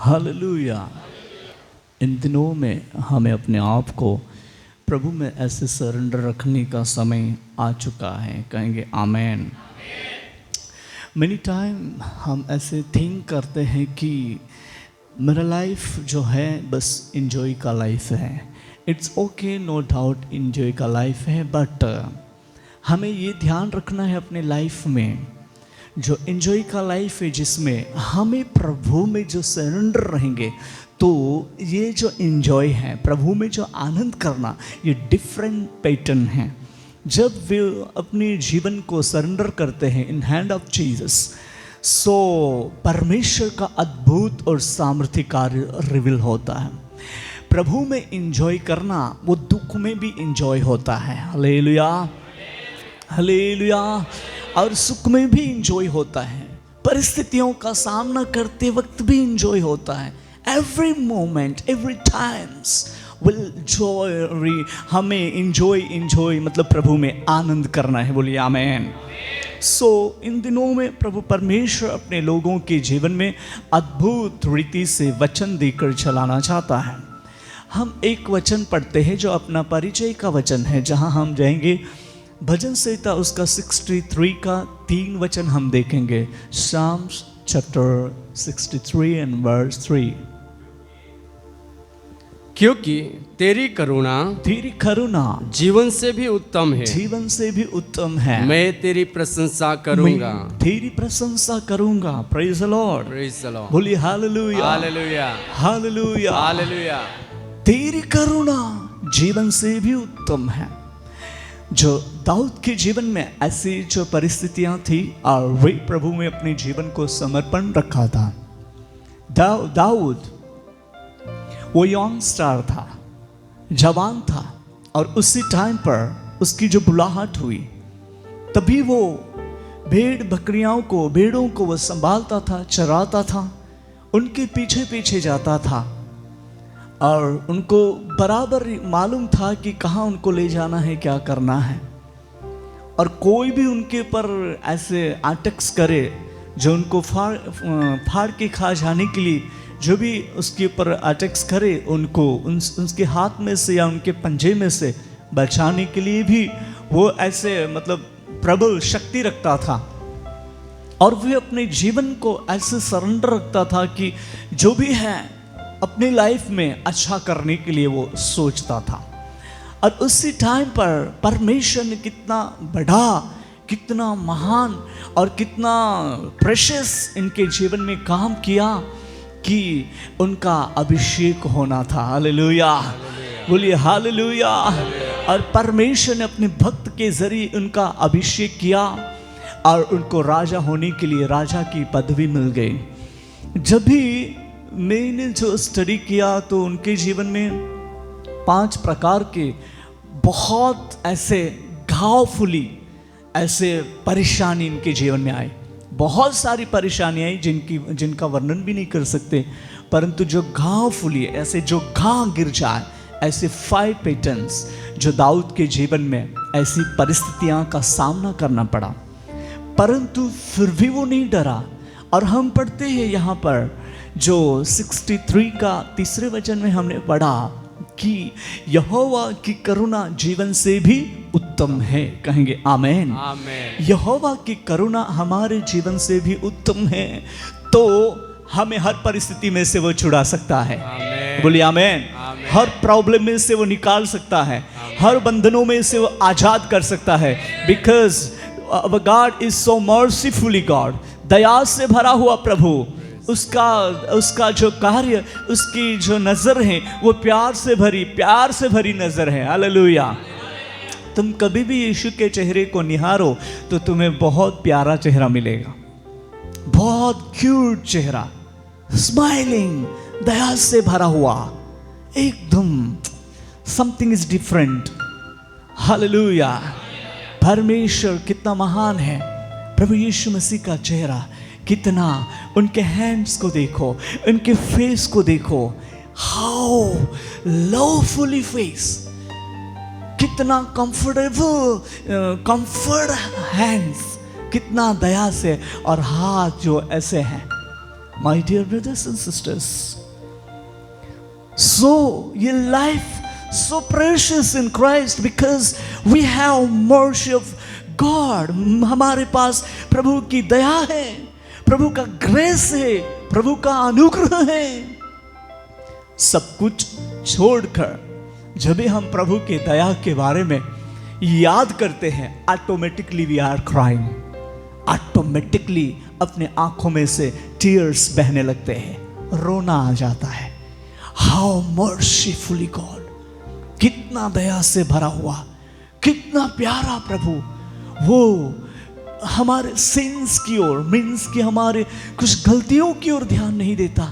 Hallelujah. इन दिनों में हमें अपने आप को प्रभु में ऐसे सरेंडर रखने का समय आ चुका है। कहेंगे आमेन। मेनी टाइम हम ऐसे थिंक करते हैं कि मेरा लाइफ जो है बस इंजॉय का लाइफ है। It's okay, no doubt enjoy का लाइफ है, बट हमें ये ध्यान रखना है अपने लाइफ में जो एंजॉय का लाइफ है जिसमें हमें प्रभु में जो सरेंडर रहेंगे, तो ये जो एंजॉय है प्रभु में जो आनंद करना, ये डिफरेंट पैटर्न है। जब वे अपने जीवन को सरेंडर करते हैं इन हैंड ऑफ जीसस, सो परमेश्वर का अद्भुत और सामर्थ्य कार्य रिवील होता है। प्रभु में एंजॉय करना वो दुख में भी एंजॉय होता है। Hallelujah, hallelujah. और सुख में भी इंजॉय होता है, परिस्थितियों का सामना करते वक्त भी इंजॉय होता है। Every moment, every times will Joy, हमें इंजॉय मतलब प्रभु में आनंद करना है। बोलिए आमेन। सो इन दिनों में प्रभु परमेश्वर अपने लोगों के जीवन में अद्भुत रीति से वचन देकर चलाना चाहता है। हम एक वचन पढ़ते हैं जो अपना परिचय का वचन है, जहां हम जाएंगे भजन संहिता उसका 63 का 3 वचन हम देखेंगे। Psalms chapter 63 and verse 3। क्योंकि तेरी करुणा जीवन से भी उत्तम है, जीवन से भी उत्तम है। मैं तेरी प्रशंसा करूंगा, मैं तेरी प्रशंसा करूंगा। Praise the Lord, praise the Lord. बोलिए हालेलुया, हालेलुया, हालेलुया, हालेलुया। तेरी करुणा जीवन से भी उत्तम है। जो दाऊद के जीवन में ऐसी जो परिस्थितियां थी और वे प्रभु में अपने जीवन को समर्पण रखा था। दाऊद वो यंग स्टार था, जवान था, और उसी टाइम पर उसकी जो बुलाहट हुई, तभी वो भेड़ों को वो संभालता था, चराता था, उनके पीछे पीछे जाता था और उनको बराबर मालूम था कि कहाँ उनको ले जाना है, क्या करना है। और कोई भी उनके पर ऐसे अटैक्स करे जो उनको फाड़ के खा जाने के लिए, जो भी उसके ऊपर अटैक्स करे उनको उसके हाथ में से या उनके पंजे में से बचाने के लिए भी वो ऐसे मतलब प्रबल शक्ति रखता था। और वे अपने जीवन को ऐसे सरेंडर रखता था कि जो भी है अपनी लाइफ में अच्छा करने के लिए वो सोचता था। और उसी टाइम पर परमेश्वर ने कितना बड़ा, कितना महान और कितना प्रेशियस इनके जीवन में काम किया कि उनका अभिषेक होना था। हालेलुया, बोलिए हालेलुया। और परमेश्वर ने अपने भक्त के जरिए उनका अभिषेक किया और उनको राजा होने के लिए राजा की पदवी मिल गई। जब भी मैंने जो स्टडी किया तो उनके जीवन में 5 प्रकार के बहुत ऐसे घावफुली ऐसे परेशानी इनके जीवन में आए। बहुत सारी परेशानियाँ आई जिनका वर्णन भी नहीं कर सकते, परंतु जो घावफुली ऐसे जो घाव गिर जाए, ऐसे 5 पैटर्न्स जो दाऊद के जीवन में ऐसी परिस्थितियाँ का सामना करना पड़ा, परंतु फिर भी वो नहीं डरा। और हम पढ़ते हैं यहाँ पर जो 63 का 3 वचन में हमने पढ़ा कि यहोवा की करुणा जीवन से भी उत्तम है। कहेंगे आमेन, आमेन। यहोवा की करुणा हमारे जीवन से भी उत्तम है, तो हमें हर परिस्थिति में से वो छुड़ा सकता है। बोलिए आमेन। हर प्रॉब्लम में से वो निकाल सकता है, हर बंधनों में से वो आजाद कर सकता है। Because our God is so mercifully God, दया से भरा हुआ प्रभु, उसका जो कार्य, उसकी जो नजर है वो प्यार से भरी नजर है। हालेलुया। तुम कभी भी यीशु के चेहरे को निहारो तो तुम्हें बहुत प्यारा चेहरा मिलेगा, बहुत क्यूट चेहरा, स्माइलिंग, दया से भरा हुआ, एकदम समथिंग इज डिफरेंट। हालेलुया। परमेश्वर कितना महान है। प्रभु यीशु मसीह का चेहरा कितना, उनके हैंड्स को देखो, उनके फेस को देखो, हाउ लवफुली फेस, कितना कंफर्ट हैंड्स, कितना दया से, और हाथ जो ऐसे हैं My dear brothers and sisters, so your life so precious in Christ because we have mercy of God. हमारे पास प्रभु की दया है, प्रभु का ग्रेस है, प्रभु का अनुग्रह है। सब कुछ छोड़कर जब भी हम प्रभु की दया के बारे में याद करते हैं, automatically we are crying, automatically अपने आंखों में से टीयर्स बहने लगते हैं, रोना आ जाता है। हाउ मर्सीफुली गॉड, कितना दया से भरा हुआ, कितना प्यारा प्रभु। वो हमारे सिंस की ओर, मीन्स कि हमारे कुछ गलतियों की ओर ध्यान नहीं देता,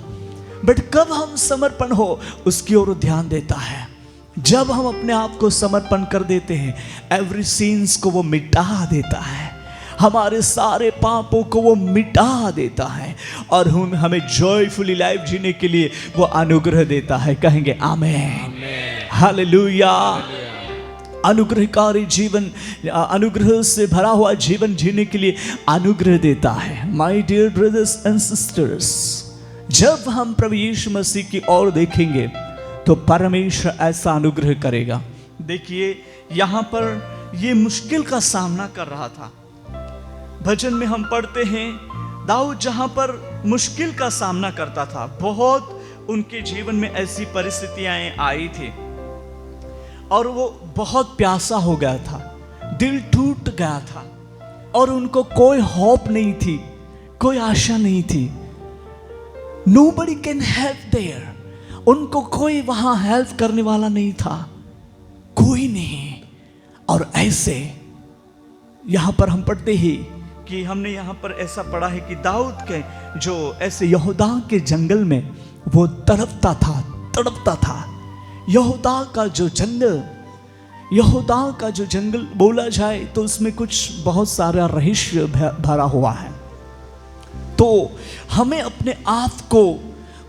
बट कब हम समर्पण हो उसकी ओर ध्यान देता है। जब हम अपने आप को समर्पण कर देते हैं, एवरी सिंस को वो मिटा देता है, हमारे सारे पापों को वो मिटा देता है और हमें जॉयफुली लाइफ जीने के लिए वो अनुग्रह देता है। कहेंगे आमेन, हालेलुया। अनुग्रहकारी जीवन, अनुग्रह से भरा हुआ जीवन जीने के लिए अनुग्रह देता है। My dear brothers and sisters, जब हम प्रभु यीशु मसीह की ओर देखेंगे तो परमेश्वर ऐसा अनुग्रह करेगा। देखिए यहाँ पर ये मुश्किल का सामना कर रहा था। भजन में हम पढ़ते हैं दाऊद जहाँ पर मुश्किल का सामना करता था, बहुत उनके जीवन में ऐसी परिस्थितियां आई थी और वो बहुत प्यासा हो गया था, दिल टूट गया था और उनको कोई होप नहीं थी, कोई आशा नहीं थी। Nobody can help there, उनको कोई वहां हेल्प करने वाला नहीं था, कोई नहीं। और ऐसे यहां पर हम पढ़ते ही कि हमने यहां पर ऐसा पढ़ा है कि दाऊद के जो ऐसे यहूदा के जंगल में वो तड़पता था। यहूदा का जो जंगल बोला जाए तो उसमें कुछ बहुत सारा रहस्य भरा हुआ है। तो हमें अपने आप को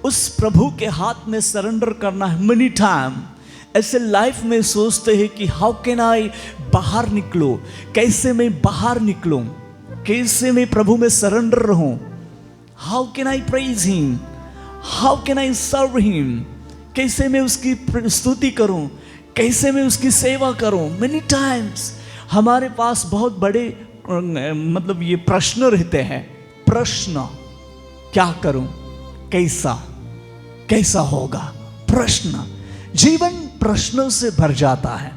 उस प्रभु के हाथ में सरेंडर करना है। मनी टाइम ऐसे लाइफ में सोचते हैं कि हाउ कैन आई बाहर निकलो, कैसे मैं बाहर निकलूं, कैसे मैं प्रभु में सरेंडर रहूं, how can I praise him, how can I serve him, कैसे मैं उसकी स्तुति करूं, कैसे मैं उसकी सेवा करूं। मेनी टाइम्स हमारे पास बहुत बड़े मतलब ये प्रश्न रहते हैं। प्रश्न, क्या करूं, कैसा होगा, प्रश्न। जीवन प्रश्नों से भर जाता है,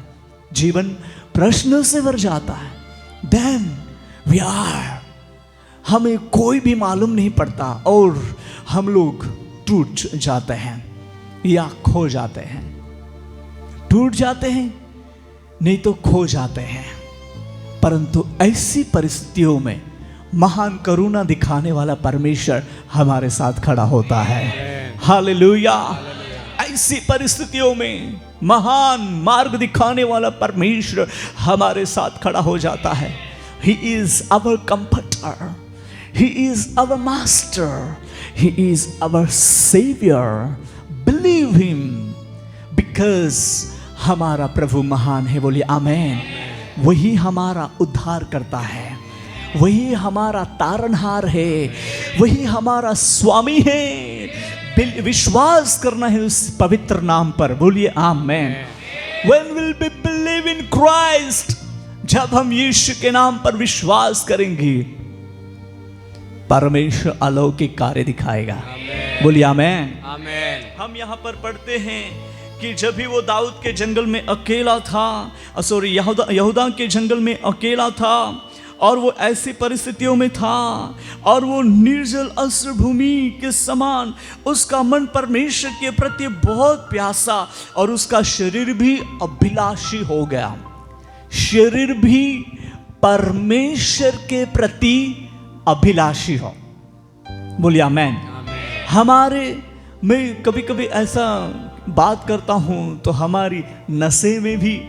जीवन प्रश्नों से भर जाता है। देन वी आर, हमें कोई भी मालूम नहीं पड़ता और हम लोग टूट जाते हैं या खो जाते हैं। टूट जाते हैं नहीं तो खो जाते हैं। परंतु ऐसी परिस्थितियों में महान करुणा दिखाने वाला परमेश्वर हमारे साथ खड़ा होता है। हालेलुया। ऐसी परिस्थितियों में महान मार्ग दिखाने वाला परमेश्वर हमारे साथ खड़ा हो जाता है। He is our comforter, He is our master, He is our savior. Believe Him, because हमारा प्रभु महान है। बोलिए आमेन। वही हमारा उद्धार करता है, वही हमारा तारनहार है, वही हमारा स्वामी है। विश्वास करना है उस पवित्र नाम पर। बोलिए आमेन। When will we believe in Christ? जब हम यीशु के नाम पर विश्वास करेंगे, परमेश्वर अलौकिक कार्य दिखाएगा। बोलिए आमेन। आमेन। हम यहाँ पर पढ़ते हैं कि जब भी वो दाऊद के जंगल में अकेला था, यहूदा के जंगल में अकेला था और वो ऐसी परिस्थितियों में था और वो निर्जल अस्र भूमि के समान उसका मन परमेश्वर के प्रति बहुत प्यासा और उसका शरीर भी अभिलाषी हो गया। शरीर भी परमेश्वर के प्रति अभिलाषी हो। बोलिए आमेन। हमारे, मैं कभी कभी ऐसा बात करता हूं तो हमारी नसें में भी,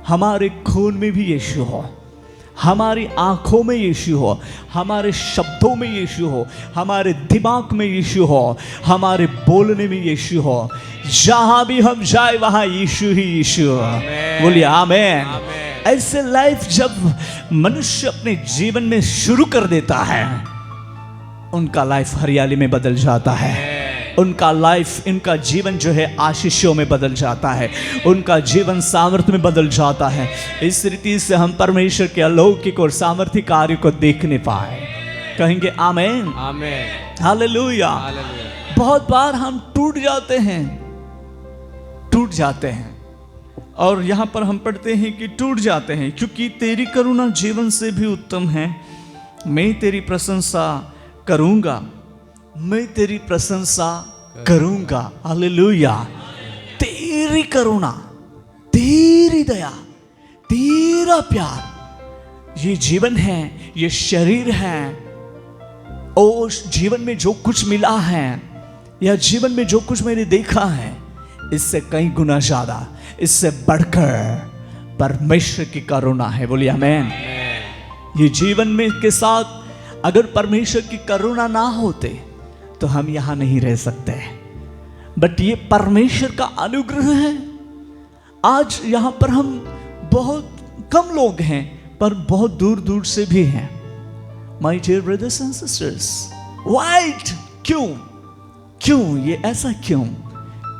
हमारे खून में भी यीशु हो, हमारी आंखों में यीशु हो, हमारे शब्दों में यीशु हो, हमारे दिमाग में यीशु हो, हमारे बोलने में यीशु हो। जहां भी हम जाए वहां यीशु ही यीशु। बोलिए आमेन। ऐसे लाइफ जब मनुष्य अपने जीवन में शुरू कर देता है उनका लाइफ हरियाली में बदल जाता है, उनका लाइफ, इनका जीवन जो है आशीषों में बदल जाता है, उनका जीवन सामर्थ्य में बदल जाता है। इस रीति से हम परमेश्वर के अलौकिक और सामर्थ्य कार्य को देखने पाए। कहेंगे आमेन, आमेन, हालेलुया। हालेलुया। बहुत बार हम टूट जाते हैं और यहाँ पर हम पढ़ते हैं कि टूट जाते हैं, क्योंकि तेरी करुणा जीवन से भी उत्तम है। मैं तेरी प्रशंसा करूंगा, मैं तेरी प्रशंसा करूंगा। हालेलुया। तेरी करुणा, तेरी दया, तेरा प्यार, ये जीवन है, ये शरीर है, और जीवन में जो कुछ मिला है या जीवन में जो कुछ मैंने देखा है, इससे कई गुना ज्यादा, इससे बढ़कर परमेश्वर की करुणा है। बोलिए आमेन। ये जीवन में के साथ अगर परमेश्वर की करुणा ना होते तो हम यहां नहीं रह सकते, बट ये परमेश्वर का अनुग्रह है। आज यहां पर हम बहुत कम लोग हैं, पर बहुत दूर दूर से भी हैं। My dear brothers and sisters, wait क्यों ये ऐसा क्यों?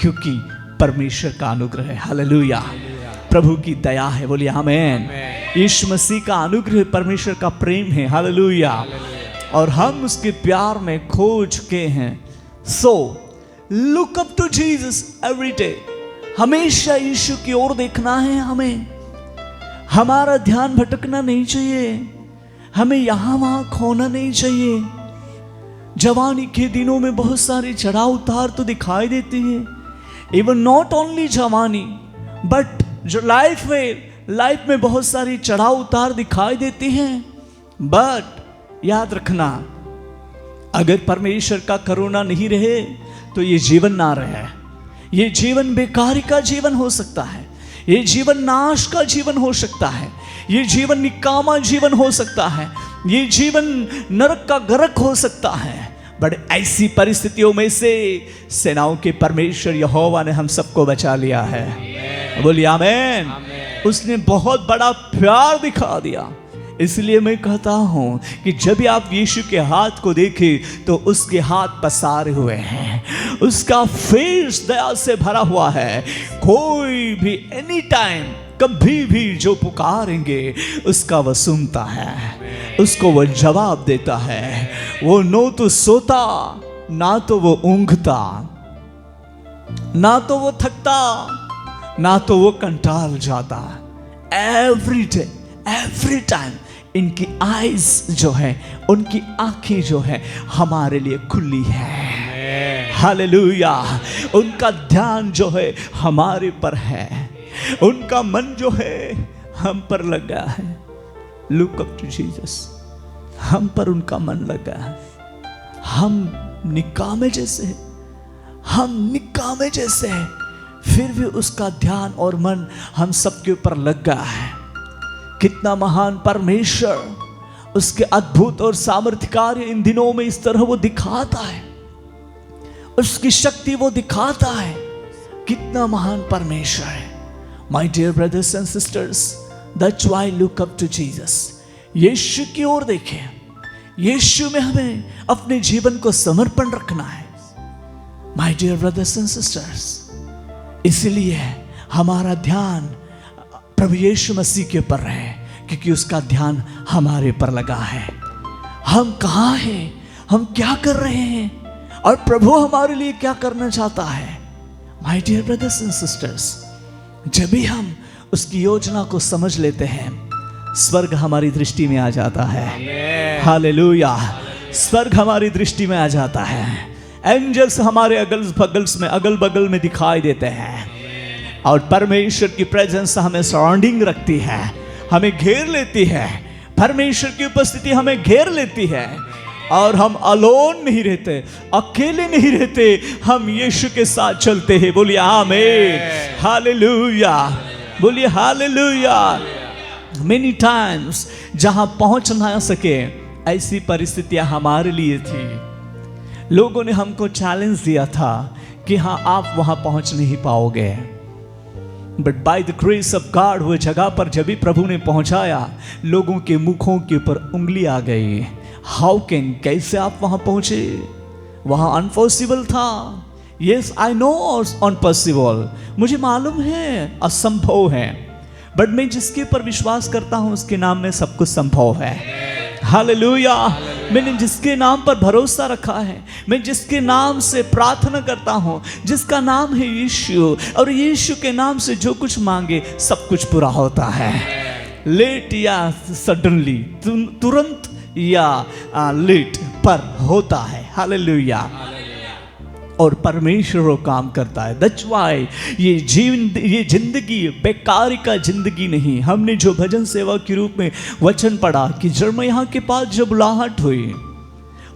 क्योंकि परमेश्वर का अनुग्रह है। हालेलुया। प्रभु की दया है। बोलिए आमेन। यीशु मसीह का अनुग्रह, परमेश्वर का प्रेम है। हालेलुया। और हम उसके प्यार में खो चुके हैं। So look up to Jesus every day. हमेशा यीशु की ओर देखना है हमें। हमारा ध्यान भटकना नहीं चाहिए, हमें यहां वहां खोना नहीं चाहिए। जवानी के दिनों में बहुत सारे चढ़ाव उतार तो दिखाई देते हैं, इवन नॉट ओनली जवानी, बट जो लाइफ में बहुत सारी चढ़ाव उतार दिखाई देते हैं। बट याद रखना, अगर परमेश्वर का करुणा नहीं रहे तो ये जीवन ना रहे। ये जीवन बेकारी का जीवन हो सकता है, ये जीवन नाश का जीवन हो सकता है, ये जीवन निकामा जीवन हो सकता है, ये जीवन नरक का गर्क हो सकता है। बट ऐसी परिस्थितियों में से सेनाओं के परमेश्वर यहोवा ने हम सबको बचा लिया है। बोलिए आमेन। उसने बहुत बड़ा प्यार दिखा दिया। इसलिए मैं कहता हूं कि जब भी आप यीशु के हाथ को देखें तो उसके हाथ पसारे हुए हैं, उसका फेस दया से भरा हुआ है। कोई भी एनी टाइम, कभी भी जो पुकारेंगे उसका वह सुनता है, उसको वह जवाब देता है। वो नो तो सोता, ना तो वो ऊंघता, ना तो वो थकता, ना तो वो कंटाल जाता। एवरी डे, एवरी टाइम इनकी आईज जो है, उनकी आंखें जो है हमारे लिए खुली है। हालेलुया। उनका ध्यान जो है हमारे पर है, उनका मन जो है हम पर लगा है। Look up to Jesus. हम पर उनका मन लगा है। हम निकामे जैसे हैं, हम निकामे जैसे हैं, फिर भी उसका ध्यान और मन हम सबके ऊपर लगा है। कितना महान परमेश्वर, उसके अद्भुत और सामर्थ्य कार्य इन दिनों में इस तरह वो दिखाता है, उसकी शक्ति वो दिखाता है। कितना महान परमेश्वर है। My dear brothers and sisters, that's why look up to Jesus. यीशु की ओर देखें। यीशु में हमें अपने जीवन को समर्पण रखना है। My dear brothers and sisters, इसलिए हमारा ध्यान प्रभु यीशु मसीह के ऊपर है, क्योंकि उसका ध्यान हमारे पर लगा है। हम कहाँ हैं, हम क्या कर रहे हैं, और प्रभु हमारे लिए क्या करना चाहता है। My dear brothers and sisters, जब भी हम उसकी योजना को समझ लेते हैं, स्वर्ग हमारी दृष्टि में आ जाता है। हालेलुया। स्वर्ग हमारी दृष्टि में आ जाता है। एंजल्स हमारे अगल बगल में दिखाई देते हैं, और परमेश्वर की प्रेजेंस हमें सराउंडिंग रखती है, हमें घेर लेती है। परमेश्वर की उपस्थिति हमें घेर लेती है, और हम अलोन नहीं रहते, अकेले नहीं रहते, हम यीशु के साथ चलते हैं। बोलिए आमीन। हालेलुया। बोलिए हालेलुया। मेनी टाइम्स जहां पहुंच ना सके, ऐसी परिस्थितियां हमारे लिए थी। लोगों ने हमको चैलेंज दिया था कि हाँ, आप वहां पहुंच नहीं पाओगे, but by the grace of God वो जगह पर जब भी प्रभु ने पहुंचाया, लोगों के मुखों के ऊपर उंगली आ गई, हाउ कैन, कैसे आप वहां पहुंचे? वहां अनपॉसिबल था। यस आई नो अनपॉसिबल, मुझे मालूम है असंभव है, बट मैं जिसके ऊपर विश्वास करता हूं उसके नाम में सब कुछ संभव है। हालेलुया। मैंने जिसके नाम पर भरोसा रखा है, मैं जिसके नाम से प्रार्थना करता हूं, जिसका नाम है यीशु, और यीशु के नाम से जो कुछ मांगे सब कुछ पूरा होता है। लेट या सडनली, तुरंत या लेट, पर होता है। हालेलुया। और परमेश्वर वो काम करता है। दैट्स व्हाई ये जिंदगी बेकार का जिंदगी नहीं। हमने जो भजन सेवा के रूप में वचन पढ़ा कि जर्मया के पास जब बुलाहट हुई,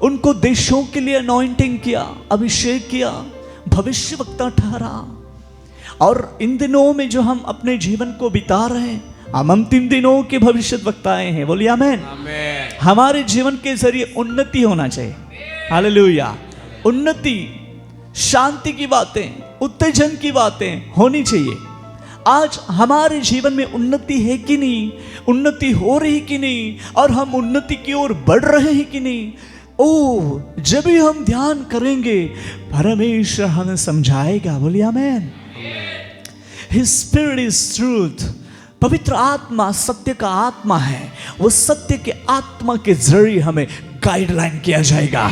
उनको देशों के लिए अनॉइंटिंग किया, अभिषेक किया, भविष्यवक्ता ठहरा। और इन दिनों में जो हम अपने जीवन को बिता रहे हैं, हम अंतिम दिनों के भविष्यवक्ताएं हैं। बोलिए आमीन। हमारे जीवन के जरिए उन्नति होना चाहिए। हालेलुया। उन्नति, शांति की बातें, उत्तेजन की बातें होनी चाहिए। आज हमारे जीवन में उन्नति है कि नहीं, उन्नति हो रही कि नहीं, और हम उन्नति की ओर बढ़ रहे हैं कि नहीं? ओ, जब भी हम ध्यान करेंगे परमेश्वर हमें समझाएगा। बोलिए आमीन। His Spirit is truth। पवित्र आत्मा सत्य का आत्मा है। वो सत्य के आत्मा के जरिए हमें गाइडलाइन किया जाएगा,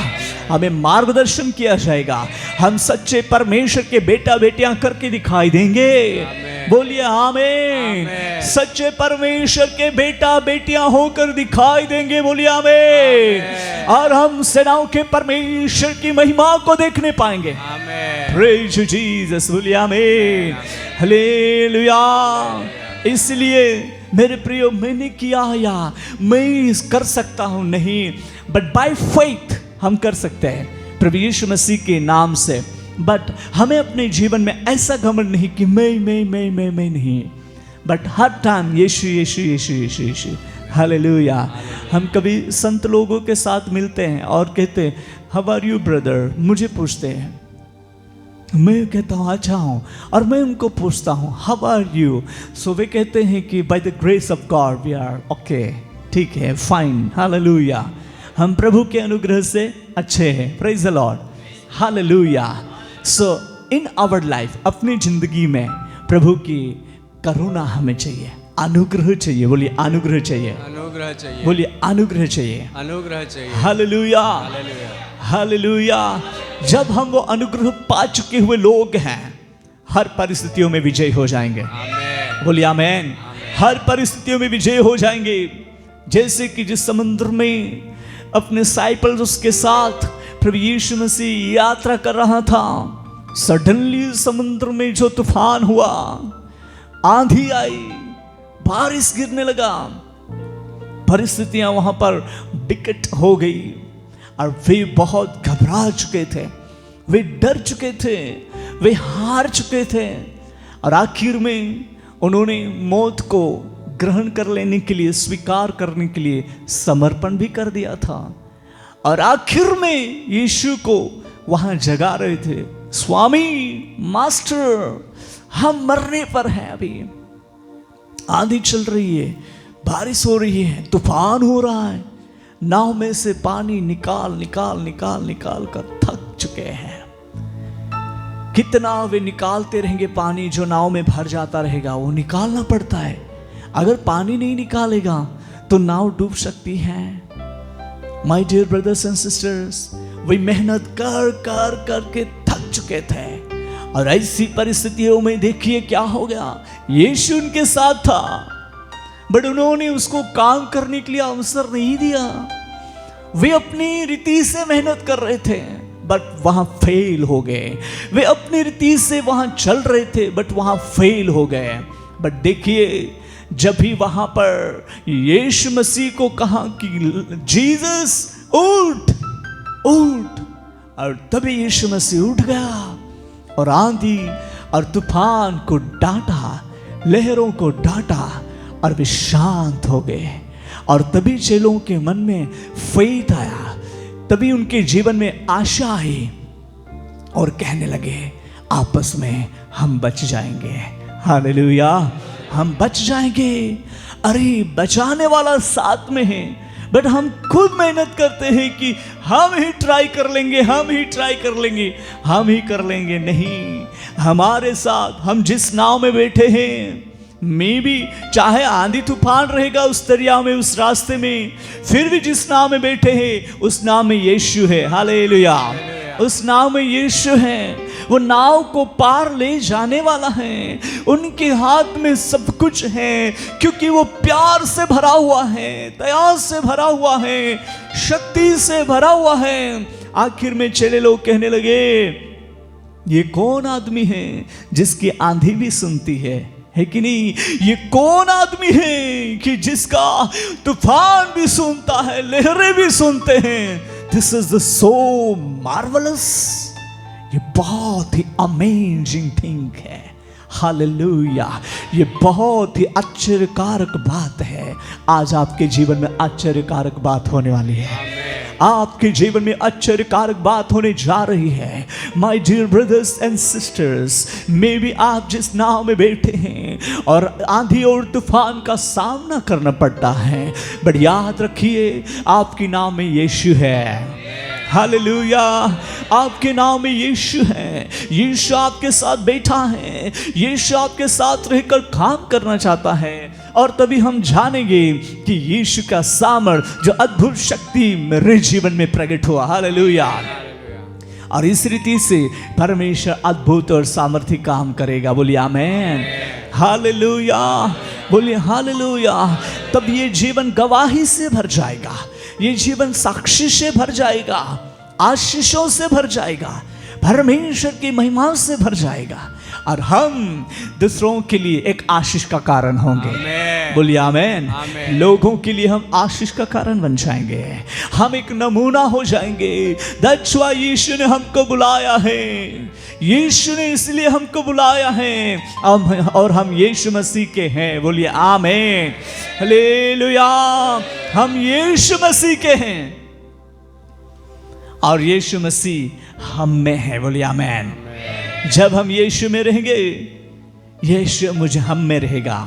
हमें मार्गदर्शन किया जाएगा। हम सच्चे परमेश्वर के बेटा बेटियां करके दिखाई देंगे। बोलिए आमीन। सच्चे परमेश्वर के बेटा बेटियां होकर दिखाई देंगे। बोलिए आमीन। और हम सेनाओं के परमेश्वर की महिमा को देखने पाएंगे। Praise Jesus. बोलिए आमीन। हालेलुया। इसलिए मेरे प्रियो, मैंने किया या मैं कर सकता हूं नहीं, बट बाय फेथ हम कर सकते हैं प्रभु यीशु मसीह के नाम से। बट हमें अपने जीवन में ऐसा घमंड नहीं कि मैं नहीं, बट हर टाइम यीशु यीशु यीशु यीशु यीशु। हालेलुया। हम कभी संत लोगों के साथ मिलते हैं और कहते हैं हाउ आर यू ब्रदर, मुझे पूछते हैं, मैं कहता हूँ अच्छा हूँ, और मैं उनको पूछता हूँ हाउ आर यू, सो वे कहते हैं कि by the grace of God we are okay, ठीक है, फाइन। हालेलुया। हम प्रभु के अनुग्रह से अच्छे हैं। Praise the Lord. Hallelujah. So in our life, अपनी जिंदगी में प्रभु की करुणा हमें चाहिए, अनुग्रह चाहिए। बोलिए अनुग्रह चाहिए, अनुग्रह चाहिए। बोलिए अनुग्रह चाहिए, अनुग्रह चाहिए। हालेलुया। हालेलुया। जब हम वो अनुग्रह पा चुके हुए लोग हैं, हर परिस्थितियों में विजय हो जाएंगे। बोलिए आमीन। हर परिस्थितियों में विजय हो जाएंगे। जैसे कि जिस समुद्र में अपने डिसाइपल्स के साथ प्रभु यीशु मसीह यात्रा कर रहा था, सडनली समुद्र में जो तूफान हुआ, आंधी आई, बारिश गिरने लगा, परिस्थितियां वहां पर विकट हो गई, और वे बहुत घबरा चुके थे, वे डर चुके थे, वे हार चुके थे, और आखिर में उन्होंने मौत को ग्रहण कर लेने के लिए, स्वीकार करने के लिए समर्पण भी कर दिया था। और आखिर में यीशु को वहां जगा रहे थे, स्वामी, मास्टर, हम मरने पर हैं। अभी आंधी चल रही है, बारिश हो रही है, तूफान हो रहा है, नाव में से पानी निकाल कर थक चुके हैं। कितना वे निकालते रहेंगे पानी, जो नाव में भर जाता रहेगा वो निकालना पड़ता है। अगर पानी नहीं निकालेगा तो नाव डूब सकती है। My dear brothers and sisters, वे मेहनत कर कर करके थक चुके थे, और ऐसी परिस्थितियों में देखिए क्या हो गया। यीशु उनके साथ था, बट उन्होंने उसको काम करने के लिए अवसर नहीं दिया। वे अपनी रीति से मेहनत कर रहे थे, बट वहां फेल हो गए। वे अपनी रीति से वहां चल रहे थे, बट वहां फेल हो गए। बट देखिए, जब भी वहां पर यीशु मसीह को कहा कि जीसस उठ उठ, और तभी यीशु मसीह उठ गया और आंधी और तूफान को डांटा, लहरों को डांटा, और वे शांत हो गए। और तभी चेलों के मन में फेथ आया, तभी उनके जीवन में आशा आई, और कहने लगे आपस में हम बच जाएंगे। हालेलुया। हम बच जाएंगे। अरे बचाने वाला साथ में है, बट हम खुद मेहनत करते हैं कि हम ही ट्राई कर लेंगे, हम ही ट्राई कर लेंगे, हम ही कर लेंगे। नहीं, हमारे साथ हम जिस नाव में बैठे हैं, मे भी चाहे आंधी तूफान रहेगा उस दरिया में, उस रास्ते में, फिर भी जिस नाव में बैठे हैं उस नाव में यीशु है। हालेलुया। उस नाव में यीशु है, वो नाव को पार ले जाने वाला है। उनके हाथ में सब कुछ है, क्योंकि वो प्यार से भरा हुआ है, दया से भरा हुआ है, शक्ति से भरा हुआ है। आखिर में चेले लोग कहने लगे, ये कौन आदमी है जिसकी आंधी भी सुनती है कि नहीं? ये कौन आदमी है कि जिसका तूफान भी सुनता है, लहरें भी सुनते हैं? This is the so marvellous. ये बहुत ही अमेजिंग थिंग है। हालेलुया। ये बहुत ही आश्चर्यकारक बात है। आज आपके जीवन में आश्चर्यकारक बात होने वाली है। आपके जीवन में आश्चर्यकारक बात होने जा रही है। My dear brothers and sisters, may be आप जिस नाव में बैठे हैं और आंधी और तूफान का सामना करना पड़ता है, बट याद रखिए आपकी नाव में यीशु है। हालेलुया। आपके नाम में यीशु है। यीशु आपके साथ बैठा है। यीशु आपके साथ रहकर काम करना चाहता है। और तभी हम जानेंगे कि यीशु का सामर्थ्य, जो अद्भुत शक्ति मेरे जीवन में प्रकट हुआ। हालेलुया। और इस रीति से परमेश्वर अद्भुत और सामर्थ्य काम करेगा। बोलिए आमेन। हालेलुया। बोलिए हालेलुया। तब ये जीवन गवाही से भर जाएगा, ये जीवन साक्षी से भर जाएगा, आशीषों से भर जाएगा, परमेश्वर की महिमा से भर जाएगा, और हम दूसरों के लिए एक आशीष का कारण होंगे। बोलिए आमेन। लोगों के लिए हम आशीष का कारण बन जाएंगे, हम एक नमूना हो जाएंगे। दैट्स व्हाई यीशु ने हमको बुलाया है। यीशु ने इसलिए हमको बुलाया है, और हम यीशु मसीह के हैं। बोलिए आमेन। हालेलुया। हम यीशु मसीह के हैं और यीशु मसीह हम में है। बोलिए आमेन। जब हम यीशु में रहेंगे, यीशु मुझे हम में रहेगा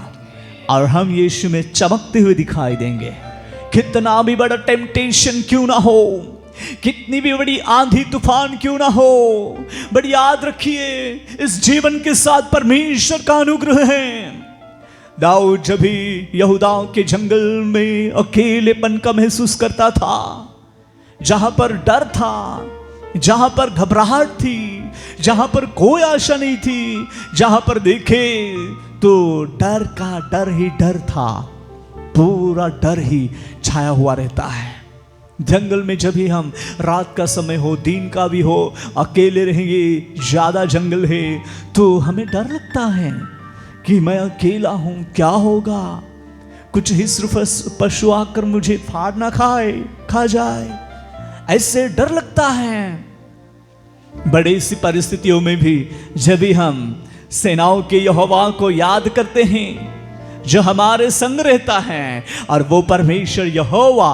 और हम यीशु में चमकते हुए दिखाई देंगे। कितना भी बड़ा टेम्पटेशन क्यों ना हो, कितनी भी बड़ी आंधी तूफान क्यों ना हो, बट याद रखिए इस जीवन के साथ परमेश्वर का अनुग्रह है। दाऊद जब भी यहूदा के जंगल में अकेलेपन का महसूस करता था, जहां पर डर था, जहां पर घबराहट थी, जहां पर कोई आशा नहीं थी, जहां पर देखे तो डर का डर ही डर था, पूरा डर ही छाया हुआ रहता है। जंगल में जब भी हम रात का समय हो, दिन का भी हो, अकेले रहेंगे, ज्यादा जंगल है, तो हमें डर लगता है कि मैं अकेला हूं, क्या होगा, कुछ हिस्र पशु आकर मुझे फाड़ ना खा जाए, ऐसे डर लगता है। बड़ी सी परिस्थितियों में भी जब भी हम सेनाओं के यहोवा को याद करते हैं, जो हमारे संग रहता है, और वो परमेश्वर यहोवा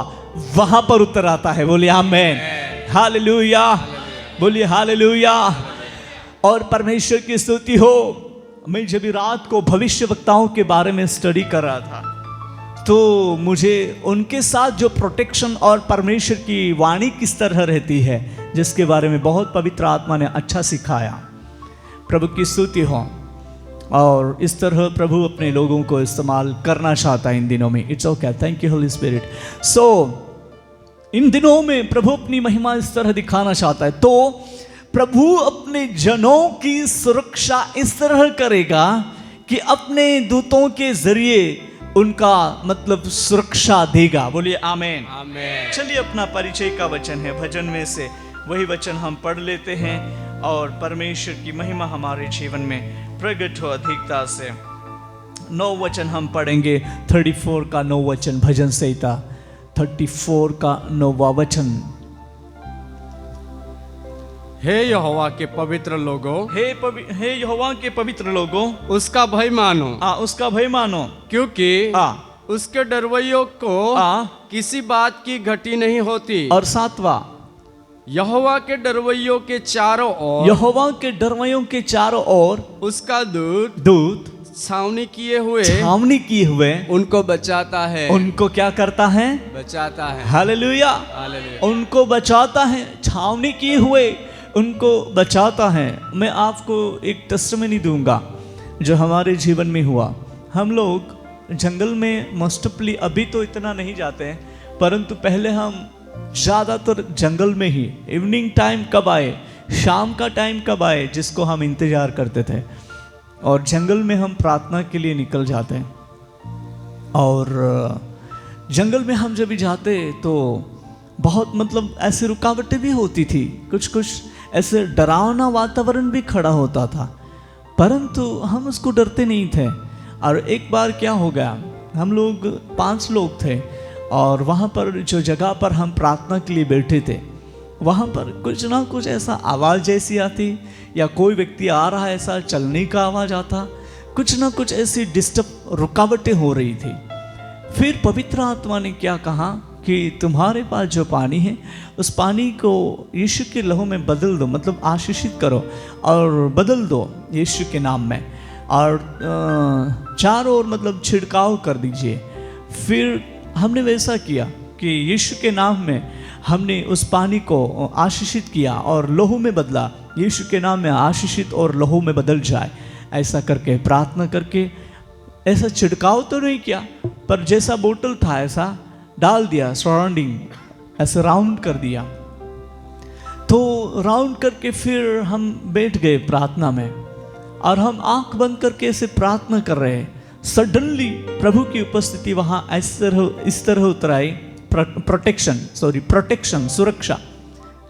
वहां पर उतर आता है। बोलिए आमेन। हालेलुया। बोलिए हालेलुया। और परमेश्वर की स्तुति हो। मैं जब रात को भविष्यवक्ताओं के बारे में स्टडी कर रहा था, तो मुझे उनके साथ जो प्रोटेक्शन और परमेश्वर की वाणी किस तरह रहती है, जिसके बारे में बहुत पवित्र आत्मा ने अच्छा सिखाया। प्रभु की स्तुति हो। और इस तरह प्रभु अपने लोगों को इस्तेमाल करना चाहता है इन दिनों में। It's okay. Thank you Holy Spirit. So इन दिनों में प्रभु अपनी महिमा इस तरह दिखाना चाहता है, तो प्रभु अपने जनों की सुरक्षा इस तरह करेगा कि अपने दूतों के जरिए उनका मतलब सुरक्षा देगा। बोलिए आमेन। आमेन। चलिए अपना परिचय का वचन है, भजन में से वही वचन हम पढ़ लेते हैं, और परमेश्वर की महिमा हमारे जीवन में प्रकट हो अधिकता से। 9 वचन हम पढ़ेंगे। 34 का 9 वचन, भजन संहिता 34 का 9वां वचन। हे यहोवा के पवित्र लोगों, हे यहोवा के पवित्र लोगों, उसका भय मानो। उसका भय मानो, क्योंकि उसके डरवैयों को किसी बात की घटी नहीं होती। और 7वां, यहोवा के डरवैयों के चारों ओर, यहोवा के डरवैयों के चारों ओर उसका दूत छावनी किए हुए छावनी किए हुए उनको बचाता है, उनको क्या करता है? बचाता है। हालेलुया। हालेलुया। उनको बचाता है, छावनी किए हुए उनको बचाता है। मैं आपको एक टेस्टिमनी दूंगा जो हमारे जीवन में हुआ। हम लोग जंगल में मोस्टली अभी तो इतना नहीं जाते हैं, परंतु पहले हम ज़्यादातर जंगल में ही, इवनिंग टाइम कब आए, शाम का टाइम कब आए, जिसको हम इंतज़ार करते थे, और जंगल में हम प्रार्थना के लिए निकल जाते हैं। और जंगल में हम जब भी जाते तो बहुत मतलब ऐसे रुकावटें भी होती थी, कुछ कुछ ऐसे डरावना वातावरण भी खड़ा होता था, परंतु हम उसको डरते नहीं थे। और एक बार क्या हो गया, हम लोग 5 लोग थे और वहाँ पर जो जगह पर हम प्रार्थना के लिए बैठे थे, वहाँ पर कुछ ना कुछ ऐसा आवाज़ जैसी आती, या कोई व्यक्ति आ रहा है ऐसा चलने का आवाज़ आता, कुछ ना कुछ ऐसी डिस्टर्ब रुकावटें हो रही थी। फिर पवित्र आत्मा ने क्या कहा कि तुम्हारे पास जो पानी है उस पानी को यीशु के लहू में बदल दो, मतलब आशीषित करो और बदल दो यीशु के नाम में, और चारों ओर मतलब छिड़काव कर दीजिए। फिर हमने वैसा किया कि यीशु के नाम में हमने उस पानी को आशीषित किया और लहू में बदला। यीशु के नाम में आशीषित और लहू में बदल जाए, ऐसा करके प्रार्थना करके, ऐसा छिड़काव तो नहीं किया, पर जैसा बोतल था ऐसा डाल दिया, सराउंडिंग ऐसे राउंड कर दिया। तो राउंड करके फिर हम बैठ गए प्रार्थना में, और हम आंख बंद करके ऐसे प्रार्थना कर रहे हैं। सडनली प्रभु की उपस्थिति वहां इस तरह उतर आई, प्रोटेक्शन, सुरक्षा।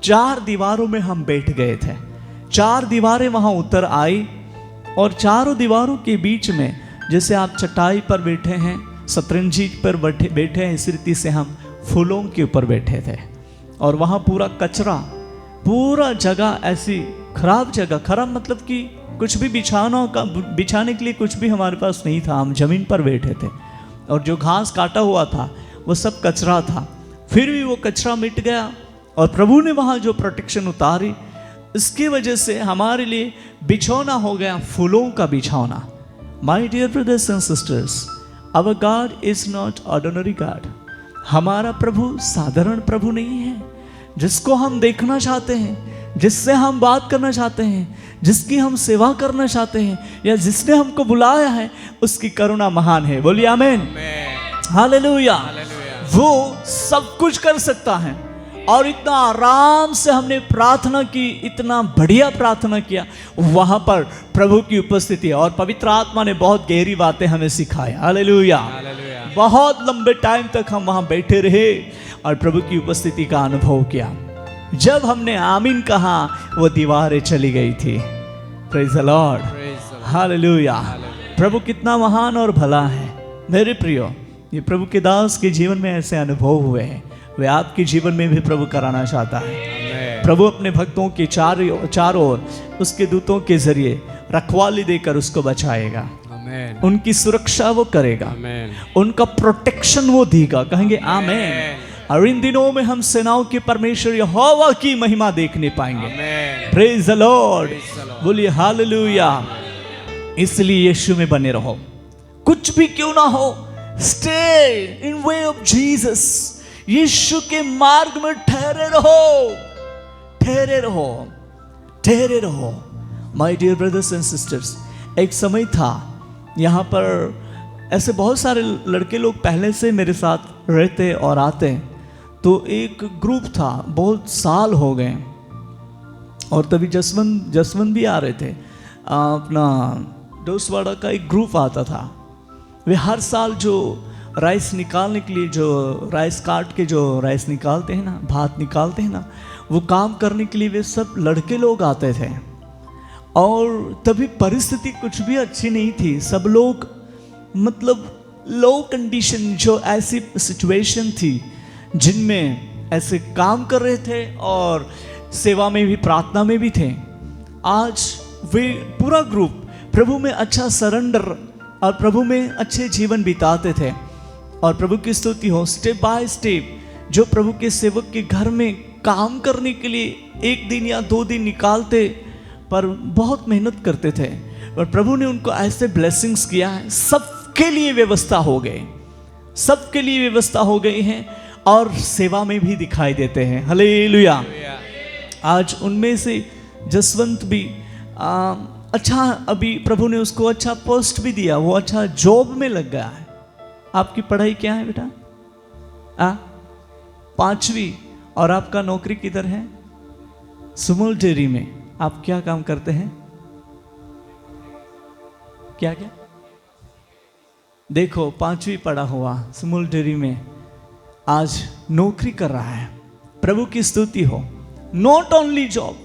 4 दीवारों में हम बैठ गए थे, 4 दीवारें वहां उतर आई, और चारों दीवारों के बीच में जैसे आप चटाई पर बैठे हैं, शतरंजी पर बैठे हैं, इस रीति से हम फूलों के ऊपर बैठे थे। और वहाँ पूरा कचरा, पूरा जगह ऐसी खराब जगह, खराब मतलब कि कुछ भी बिछाने के लिए कुछ भी हमारे पास नहीं था, हम जमीन पर बैठे थे, और जो घास काटा हुआ था वो सब कचरा था। फिर भी वो कचरा मिट गया, और प्रभु ने वहाँ जो प्रोटेक्शन उतारी, इसकी वजह से हमारे लिए बिछौना हो गया फूलों का बिछौना। My dear brothers and sisters, our God is not ordinary God. हमारा प्रभु साधारण प्रभु नहीं है, जिसको हम देखना चाहते हैं, जिससे हम बात करना चाहते हैं, जिसकी हम सेवा करना चाहते हैं, या जिसने हमको बुलाया है, उसकी करुणा महान है। बोलिए आमीन, हालेलुया। वो सब कुछ कर सकता है, और इतना आराम से हमने प्रार्थना की, इतना बढ़िया प्रार्थना किया, वहां पर प्रभु की उपस्थिति, और पवित्र आत्मा ने बहुत गहरी बातें हमें सिखाई। हालेलुया। बहुत लंबे टाइम तक हम वहां बैठे रहे और प्रभु की उपस्थिति का अनुभव किया। जब हमने आमीन कहा, वो दीवारें चली गई थी। Praise the Lord, hallelujah. प्रभु कितना महान और भला है। मेरे प्रियो, ये प्रभु के दास के जीवन में ऐसे अनुभव हुए हैं, वे आपके जीवन में भी प्रभु कराना चाहता है। प्रभु अपने भक्तों के चारों ओर उसके दूतों के जरिए रखवाली देकर उसको बचाएगा, उनकी सुरक्षा वो करेगा, उनका प्रोटेक्शन वो देगा। कहेंगे आमीन। और इन दिनों में हम सेनाओं के परमेश्वर यहोवा की महिमा देखने पाएंगे। प्रेज द लॉर्ड, बोलिए हालेलुया। इसलिए यीशु में बने रहो, कुछ भी क्यों ना हो, stay in way of Jesus. यीशु के मार्ग में ठहरे रहो, ठहरे रहो, ठहरे रहो। My dear brothers and sisters, एक समय था यहाँ पर ऐसे बहुत सारे लड़के लोग पहले से मेरे साथ रहते और आते, तो एक ग्रुप था, बहुत साल हो गए, और तभी जसवंत भी आ रहे थे। अपना डोसवाड़ा का एक ग्रुप आता था। वे हर साल जो राइस निकालने के लिए, जो राइस काट के जो राइस निकालते हैं ना, भात निकालते हैं ना, वो काम करने के लिए वे सब लड़के लोग आते थे। और तभी परिस्थिति कुछ भी अच्छी नहीं थी, सब लोग मतलब लो कंडीशन, जो ऐसी सिचुएशन थी जिनमें ऐसे काम कर रहे थे और सेवा में भी, प्रार्थना में भी थे। आज वे पूरा ग्रुप प्रभु में अच्छा सरेंडर और प्रभु में अच्छे जीवन बिताते थे, और प्रभु की स्तुति हो। स्टेप बाय स्टेप जो प्रभु के सेवक के घर में काम करने के लिए 1 दिन या 2 दिन निकालते, पर बहुत मेहनत करते थे। और प्रभु ने उनको ऐसे ब्लेसिंग्स किया है, सबके लिए व्यवस्था हो गई, सबके लिए व्यवस्था हो गई है और सेवा में भी दिखाई देते हैं। हालेलुया। आज उनमें से जसवंत भी अच्छा, अभी प्रभु ने उसको अच्छा पोस्ट भी दिया, वो अच्छा जॉब में लग गया है। आपकी पढ़ाई क्या है बेटा? 5वीं। और आपका नौकरी किधर है? सुमूल डेयरी में। आप क्या काम करते हैं? क्या क्या? देखो, 5वीं पढ़ा हुआ, सुमूल डेयरी में आज नौकरी कर रहा है। प्रभु की स्तुति हो। नॉट ओनली जॉब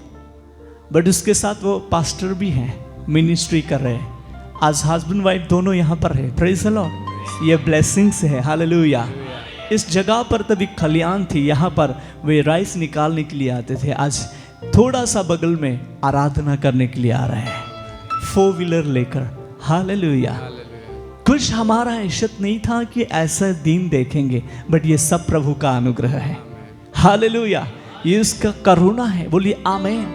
बट उसके साथ वो पास्टर भी हैं, मिनिस्ट्री कर रहे हैं। आज हस्बैंड वाइफ दोनों यहाँ पर है। Praise the Lord. ये ब्लेसिंग्स है। हालेलुया। इस जगह पर तभी खलियान थी, यहाँ पर वे राइस निकालने के लिए आते थे। आज थोड़ा सा बगल में आराधना करने के लिए आ रहे हैं, 4 व्हीलर लेकर। हालेलुया। कुछ हमारा इच्छा नहीं था कि ऐसा दिन देखेंगे, बट ये सब प्रभु का अनुग्रह है। हालेलुया। ये उसका करुणा है। बोलिए आमीन।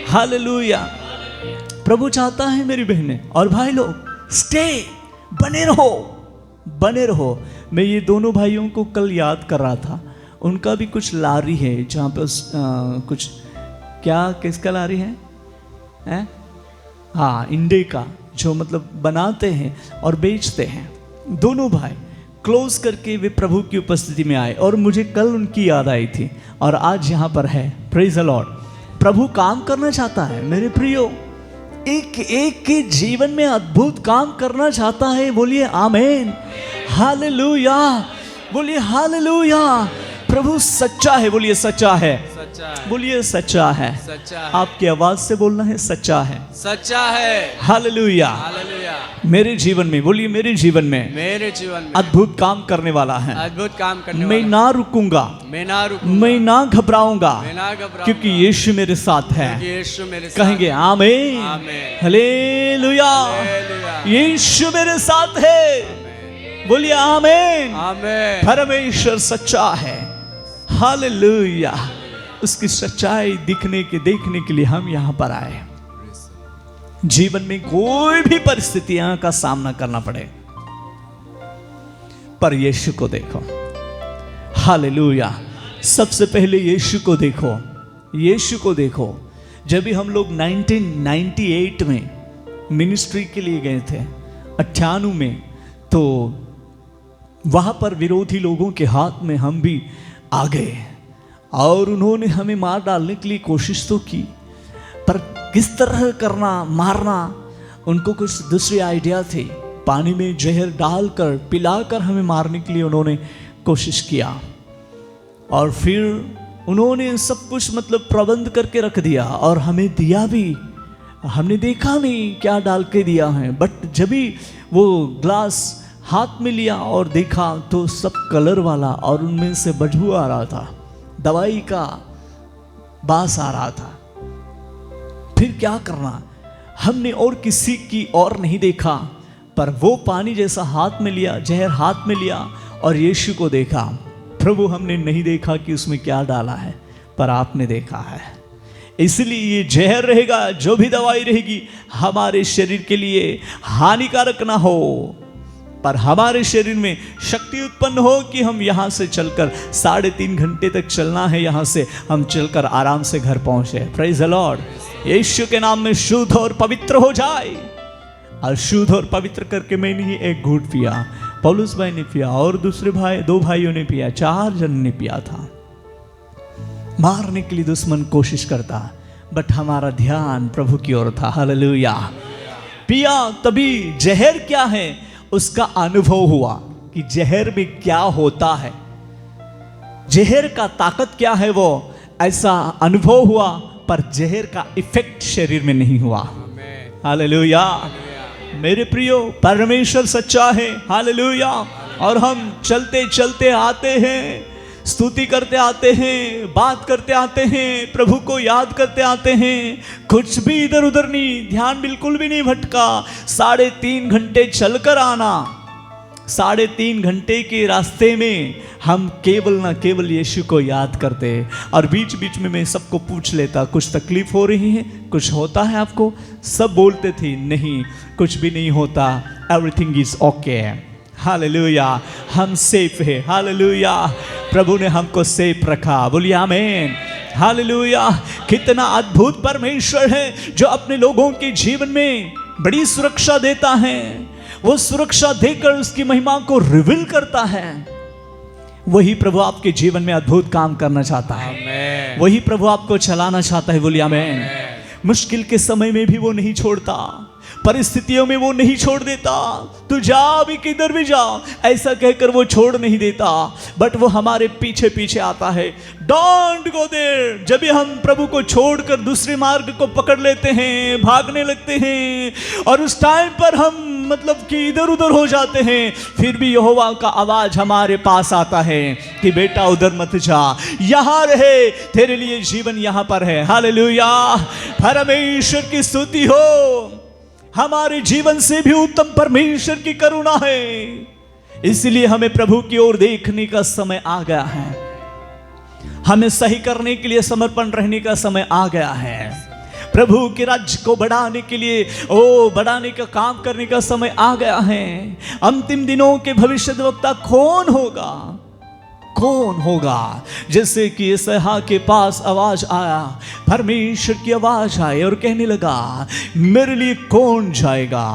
हालेलुया। प्रभु चाहता है मेरी बहनें और भाई लोग, स्टे, बने रहो, बने रहो। मैं ये दोनों भाइयों को कल याद कर रहा था। उनका भी कुछ लारी है जहाँ पे कुछ, क्या, किसका लारी है? हाँ, इंडे का, जो मतलब बनाते हैं और बेचते हैं। दोनों भाई क्लोज करके वे प्रभु की उपस्थिति में आए और मुझे कल उनकी याद आई थी और आज यहाँ पर है। Praise the Lord. प्रभु काम करना चाहता है मेरे प्रियो, एक एक के जीवन में अद्भुत काम करना चाहता है। बोलिए आमीन। हालेलुया। बोलिए हालेलुया। प्रभु सच्चा है। बोलिए सच्चा है। बोलिए सच्चा है। आपकी आवाज से बोलना है, सच्चा है, सच्चा है। हालेलुया। मेरे जीवन में, बोलिए मेरे जीवन में अद्भुत काम करने वाला है। अद्भुत काम करने वाला। मैं ना रुकूंगा, मैं ना घबराऊंगा, क्योंकि यीशु मेरे साथ है। कहेंगे आमीन। हालेलुया। यीशु मेरे साथ है। बोलिए आमीन। परमेश्वर सच्चा है। हालेलुया। उसकी सच्चाई देखने के लिए हम यहां पर आए। जीवन में कोई भी परिस्थितियां का सामना करना पड़े, पर यीशु को देखो। हालेलुया। सबसे पहले यीशु को देखो, यीशु को देखो। जब भी हम लोग 1998 में मिनिस्ट्री के लिए गए थे, 98 में, तो वहां पर विरोधी लोगों के हाथ में हम भी आ गए और उन्होंने हमें मार डालने के लिए कोशिश तो की, पर किस तरह करना, मारना, उनको कुछ दूसरी आइडिया थी। पानी में जहर डालकर, पिलाकर हमें मारने के लिए उन्होंने कोशिश किया और फिर उन्होंने सब कुछ मतलब प्रबंध करके रख दिया और हमें दिया भी। हमने देखा नहीं क्या डाल के दिया है, बट जब भी वो ग्लास हाथ में लिया और देखा तो सब कलर वाला और उनमें से बदबू आ रहा था, दवाई का बास आ रहा था। फिर क्या करना, हमने और किसी की और नहीं देखा, पर वो पानी जैसा हाथ में लिया, जहर हाथ में लिया और यीशु को देखा। प्रभु हमने नहीं देखा कि उसमें क्या डाला है, पर आपने देखा है। इसलिए ये जहर रहेगा, जो भी दवाई रहेगी, हमारे शरीर के लिए हानिकारक ना हो, पर हमारे शरीर में शक्ति उत्पन्न हो कि हम यहाँ से चलकर 3.5 घंटे तक चलना है, यहाँ से हम चलकर आराम से घर पहुंचे। Praise the Lord. यीशु के नाम में शुद्ध और पवित्र हो जाए। और शुद्ध और पवित्र करके मैंने ही एक घूंट पिया, पौलुस भाई ने पिया और दूसरे भाई, 2 भाइयों ने पिया, 4 जन ने पिया था। मारने के लिए दुश्मन कोशिश करता, बट हमारा ध्यान प्रभु की ओर था। हालेलुया। पिया, तभी जहर क्या है उसका अनुभव हुआ कि जहर में क्या होता है, जहर का ताकत क्या है, वो ऐसा अनुभव हुआ, पर जहर का इफेक्ट शरीर में नहीं हुआ। हालेलुया। मेरे प्रियो, परमेश्वर सच्चा है। हालेलुया। और हम चलते चलते आते हैं, स्तुति करते आते हैं, बात करते आते हैं, प्रभु को याद करते आते हैं, कुछ भी इधर उधर नहीं, ध्यान बिल्कुल भी नहीं भटका। 3.5 घंटे चलकर आना, 3.5 घंटे के रास्ते में हम केवल ना केवल यीशु को याद करते, और बीच बीच में मैं सबको पूछ लेता, कुछ तकलीफ हो रही है, कुछ होता है आपको? सब बोलते थे नहीं, कुछ भी नहीं होता, एवरीथिंग इज ओके। हालेलुया, हम सेफ है। हालेलुया, प्रभु ने हमको सेफ रखा। बोलिए आमीन। हालेलुया, कितना अद्भुत परमेश्वर है जो अपने लोगों के जीवन में बड़ी सुरक्षा देता है। वो सुरक्षा देकर उसकी महिमा को रिवील करता है। वही प्रभु आपके जीवन में अद्भुत काम करना चाहता है। वही प्रभु आपको चलाना चाहता है। बोलिए आमीन। मुश्किल के समय में भी वो नहीं छोड़ता, परिस्थितियों में वो नहीं छोड़ देता। तू जा अभी किधर भी जाओ ऐसा कहकर वो छोड़ नहीं देता, बट वो हमारे पीछे पीछे आता है। Don't go there. जब भी हम प्रभु को छोड़कर दूसरे मार्ग को पकड़ लेते हैं, भागने लगते हैं, और उस टाइम पर हम मतलब कि इधर उधर हो जाते हैं, फिर भी यहोवा का आवाज हमारे पास आता है कि बेटा उधर मत जा, यहां रहे, तेरे लिए जीवन यहां पर है। हालेलुया, परमेश्वर की स्तुति हो। हमारे जीवन से भी उत्तम परमेश्वर की करुणा है, इसलिए हमें प्रभु की ओर देखने का समय आ गया है। हमें सही करने के लिए समर्पण रहने का समय आ गया है। प्रभु के राज्य को बढ़ाने के लिए बढ़ाने का काम करने का समय आ गया है। अंतिम दिनों के भविष्यद्वक्ता कौन होगा? कौन होगा? जैसे कि यशायाह के पास आवाज आया, परमेश्वर की आवाज आई और कहने लगा मेरे लिए कौन जाएगा?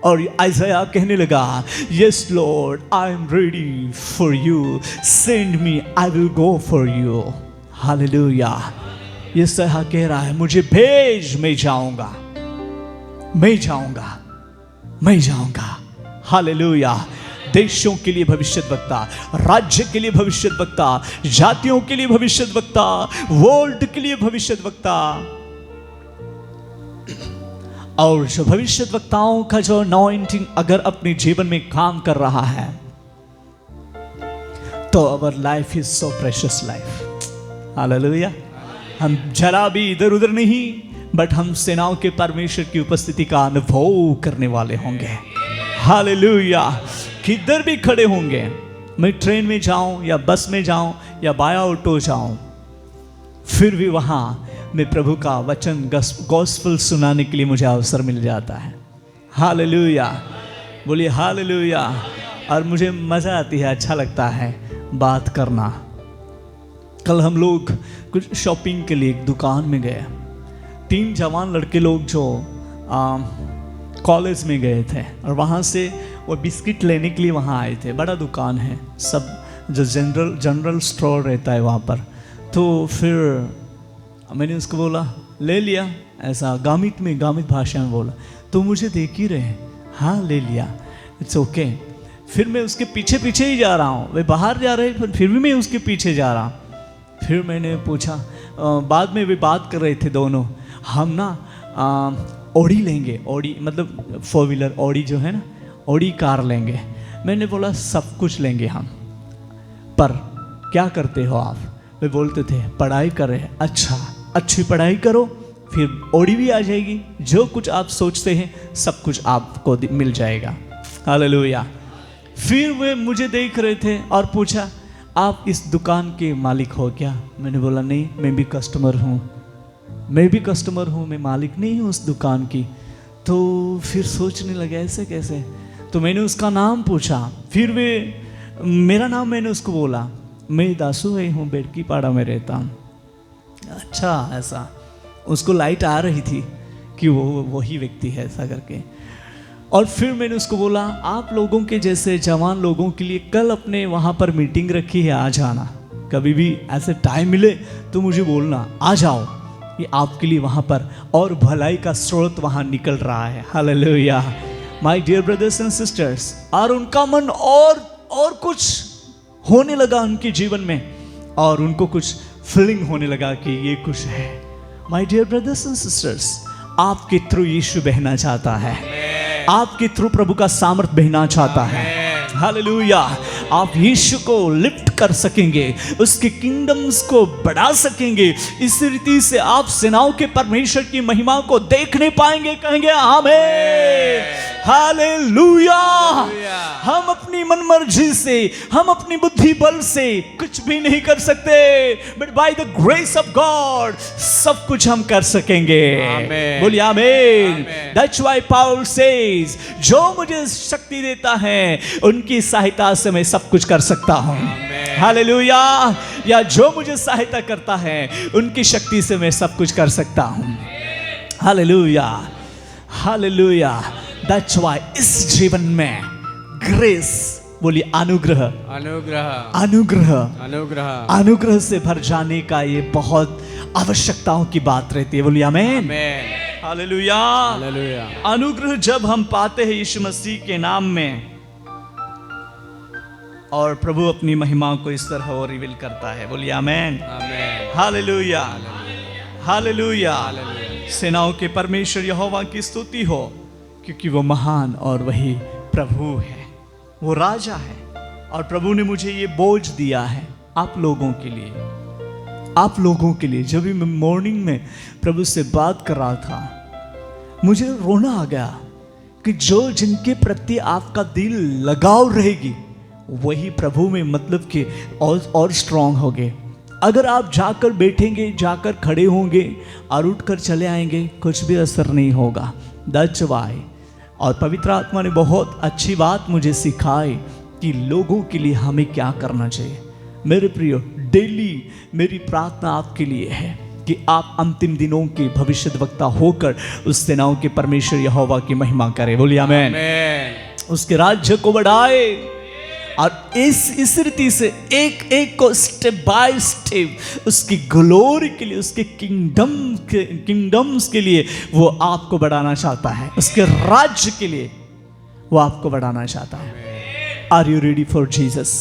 और यशायाह कहने लगा yes Lord I am ready for you, send me, I will go for you. Hallelujah, यशायाह कह रहा है मुझे भेज, मैं जाऊंगा, मैं जाऊंगा, मैं जाऊंगा। हालेलुया, देशों के लिए भविष्यद्वक्ता, राज्य के लिए भविष्यद्वक्ता, जातियों के लिए भविष्यद्वक्ता, वर्ल्ड के लिए भविष्यद्वक्ता। और जो भविष्यद्वक्ताओं का जो अनॉइंटिंग अगर अपने जीवन में काम कर रहा है, तो our life is so precious life. Hallelujah, हम जरा भी इधर उधर नहीं, बट हम सेनाओं के परमेश्वर की उपस्थिति का अनुभव करने वाले होंगे। हालेलुया, किधर भी खड़े होंगे, मैं ट्रेन में जाऊं या बस में जाऊं या बाया ऑटो जाऊं, फिर भी वहां मैं प्रभु का वचन गॉस्पेल सुनाने के लिए मुझे अवसर मिल जाता है। हालेलुया, बोलिए हालेलुया। और मुझे मज़ा आती है, अच्छा लगता है बात करना। कल हम लोग कुछ शॉपिंग के लिए एक दुकान में गए। 3 जवान लड़के लोग जो कॉलेज में गए थे, और वहाँ से वो बिस्किट लेने के लिए वहाँ आए थे। बड़ा दुकान है, सब जो जनरल स्टोर रहता है वहाँ पर। तो फिर मैंने उसको बोला, ले लिया, ऐसा गामित भाषा में बोला। तो मुझे देख ही रहे, हाँ ले लिया, इट्स ओके। फिर मैं उसके पीछे पीछे ही जा रहा हूँ, वे बाहर जा रहे हैं, फिर भी मैं उसके पीछे जा रहा हूँ। फिर मैंने पूछा, बाद में वे बात कर रहे थे दोनों, हम ना ऑडी लेंगे, ऑडी मतलब 4 व्हीलर ऑडी जो है ना, ऑडी कार लेंगे। मैंने बोला सब कुछ लेंगे हम, पर क्या करते हो आप? वे बोलते थे पढ़ाई कर रहे हैं। अच्छा, अच्छी पढ़ाई करो, फिर ऑडी भी आ जाएगी, जो कुछ आप सोचते हैं सब कुछ आपको मिल जाएगा। हालेलुया। फिर वे मुझे देख रहे थे और पूछा, आप इस दुकान के मालिक हो क्या? मैंने बोला नहीं, मैं भी कस्टमर हूँ, मैं मालिक नहीं हूँ उस दुकान की। तो फिर सोचने लगे ऐसे कैसे? तो मैंने उसका नाम पूछा, फिर वे मेरा नाम मैंने उसको बोला, मैं दासू भाई हूँ, बेड़की पाड़ा में रहता हूँ। अच्छा, ऐसा उसको लाइट आ रही थी कि वो वही व्यक्ति है, ऐसा करके। और फिर मैंने उसको बोला, आप लोगों के जैसे जवान लोगों के लिए कल अपने वहाँ पर मीटिंग रखी है, आ जाना, कभी भी ऐसे टाइम मिले तो मुझे बोलना, आ जाओ, ये आपके लिए वहाँ पर और भलाई का स्रोत वहाँ निकल रहा है। Hallelujah my dear brothers and sisters. और उनका मन और कुछ होने लगा उनके जीवन में, और उनको कुछ फीलिंग होने लगा कि ये कुछ है। My dear brothers and sisters, आपके थ्रू यीशु बहना चाहता है, आपके थ्रू प्रभु का सामर्थ बहना चाहता है। हालेलुया, आप यीशु को लिफ्ट कर सकेंगे, उसके किंगडम्स को बढ़ा सकेंगे। इस रीति से आप सेनाओं के परमेश्वर की महिमा को देखने पाएंगे। कहेंगे आमीन। हालेलुया। हम अपनी मनमर्जी से, हम अपनी बुद्धि बल से कुछ भी नहीं कर सकते, but by the grace of God सब कुछ हम कर सकेंगे। बोलिए आमीन। दैट्स व्हाई पॉल सेज, जो मुझे शक्ति देता है उनकी सहायता से मैं सब कुछ कर सकता हूं। हालेलुया। या जो मुझे सहायता करता है उनकी शक्ति से मैं सब कुछ कर सकता हूं। Hallelujah, hallelujah. दैट्स व्हाई इस जीवन में ग्रेस, बोलिए अनुग्रह, अनुग्रह, अनुग्रह, अनुग्रह, अनुग्रह से भर जाने का ये बहुत आवश्यकताओं की बात रहती है। बोलिए आमीन। Hallelujah, hallelujah. अनुग्रह जब हम पाते हैं यीशु मसीह के नाम में, और प्रभु अपनी महिमा को इस तरह और रिवील करता है। बोलिए आमीन। Hallelujah, hallelujah. सेनाओं के परमेश्वर यहोवा की स्तुति हो, क्योंकि वो महान और वही प्रभु है, वो राजा है। और प्रभु ने मुझे ये बोझ दिया है आप लोगों के लिए, आप लोगों के लिए। जब भी मैं मॉर्निंग में प्रभु से बात कर रहा था, मुझे रोना आ गया कि जो जिनके प्रति आपका दिल लगाव रहेगी वही प्रभु में मतलब कि और स्ट्रांग होगे। अगर आप जाकर बैठेंगे, जाकर खड़े होंगे और उठकर चले आएंगे, कुछ भी असर नहीं होगा। That's why. और पवित्र आत्मा ने बहुत अच्छी बात मुझे सिखाई कि लोगों के लिए हमें क्या करना चाहिए। मेरे प्रियो, डेली मेरी प्रार्थना आपके लिए है कि आप अंतिम दिनों के भविष्यद्वक्ता होकर उस सेनाओं के परमेश्वर यहोवा की महिमा करें। बोलिए आमीन। उसके राज्य को बढ़ाए और इस रीति से एक एक को स्टेप बाय स्टेप उसकी ग्लोरी के लिए, उसके किंगडम्स के लिए वो आपको बढ़ाना चाहता है, उसके राज्य के लिए वो आपको बढ़ाना चाहता है। Are you ready for Jesus?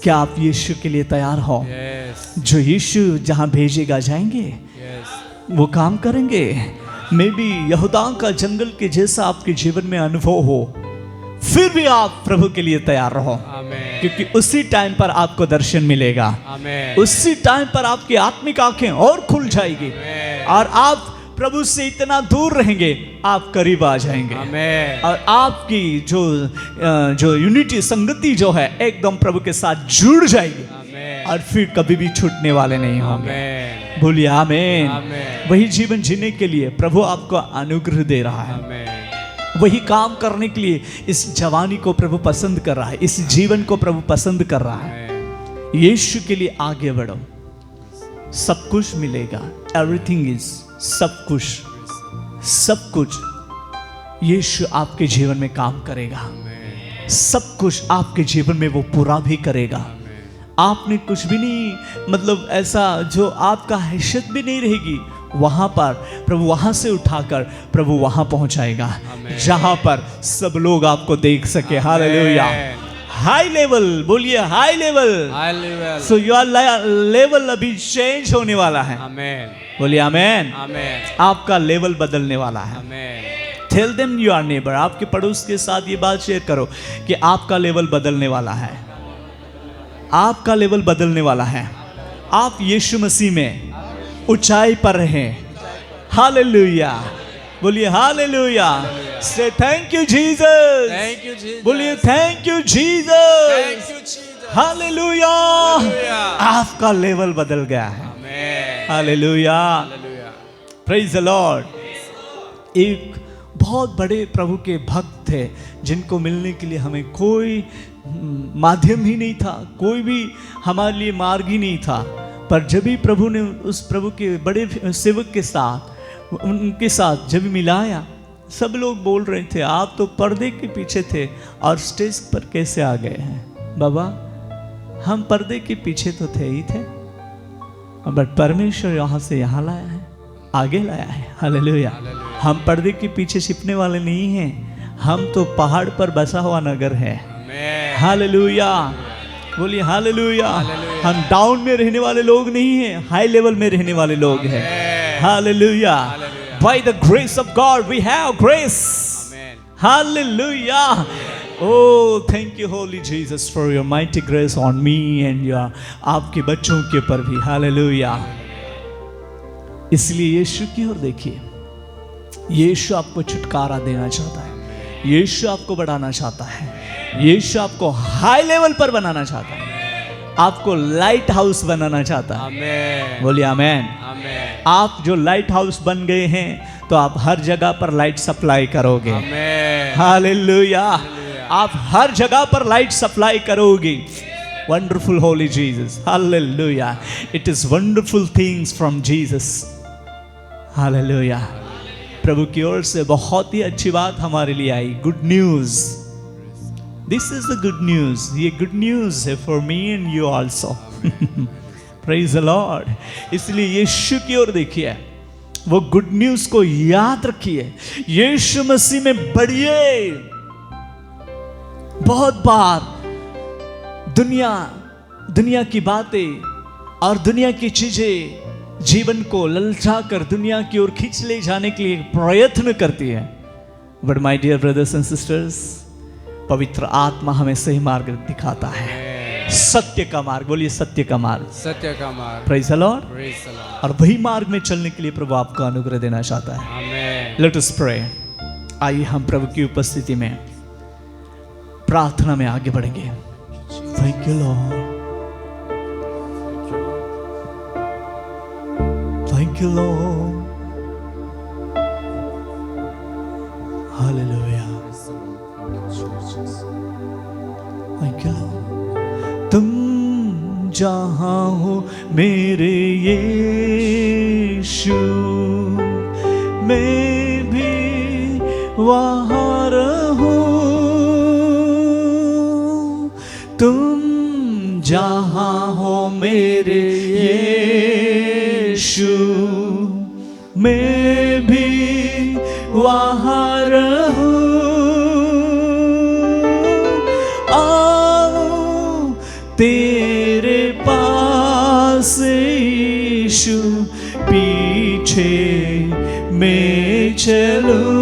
क्या आप यीशु के लिए तैयार हो? जो यीशु जहां भेजेगा जाएंगे, वो काम करेंगे। मे बी यहूदा का जंगल के जैसा आपके जीवन में अनुभव हो, फिर भी आप प्रभु के लिए तैयार रहो, क्योंकि उसी टाइम पर आपको दर्शन मिलेगा। उसी टाइम पर आपकी आत्मिक आंखें और खुल जाएगी और आप प्रभु से इतना दूर रहेंगे, आप करीब आ जाएंगे। और आपकी जो यूनिटी, संगति जो है एकदम प्रभु के साथ जुड़ जाएगी और फिर कभी भी छूटने वाले नहीं होंगे। बोलिए आमीन। वही जीवन जीने के लिए प्रभु आपको अनुग्रह दे रहा है, वही काम करने के लिए इस जवानी को प्रभु पसंद कर रहा है, इस जीवन को प्रभु पसंद कर रहा है। यीशु के लिए आगे बढ़ो, सब कुछ मिलेगा। एवरीथिंग इज, सब कुछ, सब कुछ यीशु आपके जीवन में काम करेगा। सब कुछ आपके जीवन में वो पूरा भी करेगा। आपने कुछ भी नहीं, मतलब ऐसा जो आपका हैसियत भी नहीं रहेगी, वहां पर प्रभु वहां से उठाकर प्रभु वहां पहुंचाएगा जहां पर सब लोग आपको देख सके। हालेलुया। हाई लेवल, बोलिए high level. So your level अभी चेंज होने वाला है। बोलिए आमीन। आपका लेवल बदलने वाला है। टेल देम योर नेबर, आपके पड़ोस के साथ ये बात शेयर करो कि आपका लेवल बदलने वाला है, आपका लेवल बदलने वाला है। आप यीशु मसीह में ऊंचाई पर रहें। हालेलुया, बोलिए हालेलुया। से thank you Jesus, thank you Jesus, बोलिए थैंक यू जीसस, हालेलुया। आपका लेवल बदल गया है। Hallelujah, praise the Lord. एक बहुत बड़े प्रभु के भक्त थे जिनको मिलने के लिए हमें कोई माध्यम ही नहीं था, कोई भी हमारे लिए मार्ग ही नहीं था। पर जब भी प्रभु ने उस प्रभु के बड़े सेवक के साथ, उनके साथ जब मिलाया, सब लोग बोल रहे थे आप तो पर्दे के पीछे थे और स्टेज पर कैसे आ गए हैं? बाबा, हम पर्दे के पीछे तो थे ही थे, बट परमेश्वर यहाँ से यहाँ लाया है, आगे लाया है। हालेलुया। हम पर्दे के पीछे छिपने वाले नहीं हैं, हम तो पहाड़ पर बसा हुआ नगर है। हालेलुया, बोलिए हालेलुया। हम डाउन में रहने वाले लोग नहीं हैं, हाई लेवल में रहने वाले लोग हैं। Hallelujah. By the grace of God we have grace. Hallelujah. Oh, thank you, Holy Jesus, for your mighty grace on me and your आपके बच्चों के ऊपर भी। हालेलुया। इसलिए यीशु की ओर देखिए, यीशु आपको छुटकारा देना चाहता है। यीशु आपको बढ़ाना चाहता है, यीशु आपको हाई लेवल पर बनाना चाहता है, आपको लाइट हाउस बनाना चाहता है। आमेन। बोलिए आमेन। आमेन। आप जो लाइट हाउस बन गए हैं तो आप हर जगह पर लाइट सप्लाई करोगे। आमेन। हालेलुया। आप हर जगह पर लाइट सप्लाई करोगे। Wonderful holy Jesus, hallelujah. It is wonderful things from Jesus, hallelujah. प्रभु की ओर से बहुत ही अच्छी बात हमारे लिए आई, good news. This is the good news. ये गुड न्यूज है for me and you also. Praise the Lord. इसलिए यीशु की ओर देखिए, वो गुड न्यूज को याद रखिए, यीशु मसीह में बढ़िए। बहुत बार दुनिया की बातें और दुनिया की चीजें जीवन को ललचा कर दुनिया की ओर खींच ले जाने के लिए प्रयत्न करती है। But my dear brothers and sisters, पवित्र आत्मा हमें सही मार्ग दिखाता है, सत्य का मार्ग। बोलिए सत्य का मार्ग, सत्य का मार्ग। Praise the Lord. Praise the Lord. और वही मार्ग में चलने के लिए प्रभु आपको अनुग्रह देना चाहता है। आमेन। Let us pray. आइए हम प्रभु की उपस्थिति में प्रार्थना में आगे बढ़ेंगे। Thank you Lord, thank you Lord, hallelujah, thank you Lord. तुम जहां हो मेरे यीशु, मैं भी वहां रहूं। तुम जहां हो मेरे यीशु, मैं भी वहां रहूं। आओ तेरे पास यीशु, पीछे मैं चलूं,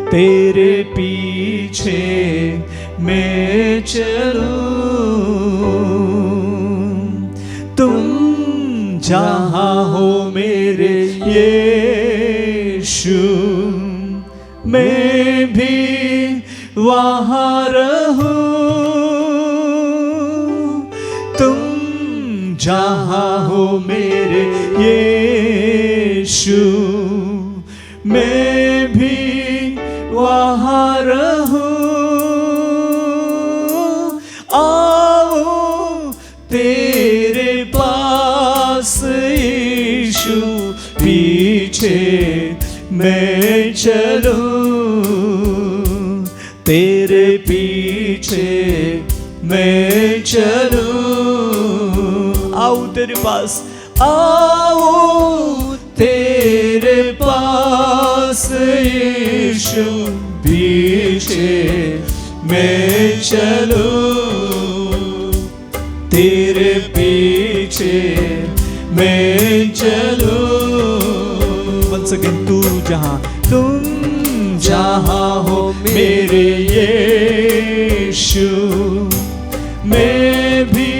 तेरे पीछे मैं चलूं। तुम जहां हो मेरे यीशु, मैं भी वहां रहूं। तुम जहां हो मेरे यीशु, मैं भी वहां रहूं। आओ तेरे पास यीशु, पीछे मैं चलूं, तेरे पीछे मैं चलूं। आओ तेरे पास, आओ तेरे पास यीशु, पीछे मैं चलूं, तेरे पीछे मैं चलूं। Once again, तुम जहां हो मेरे यीशु, मैं भी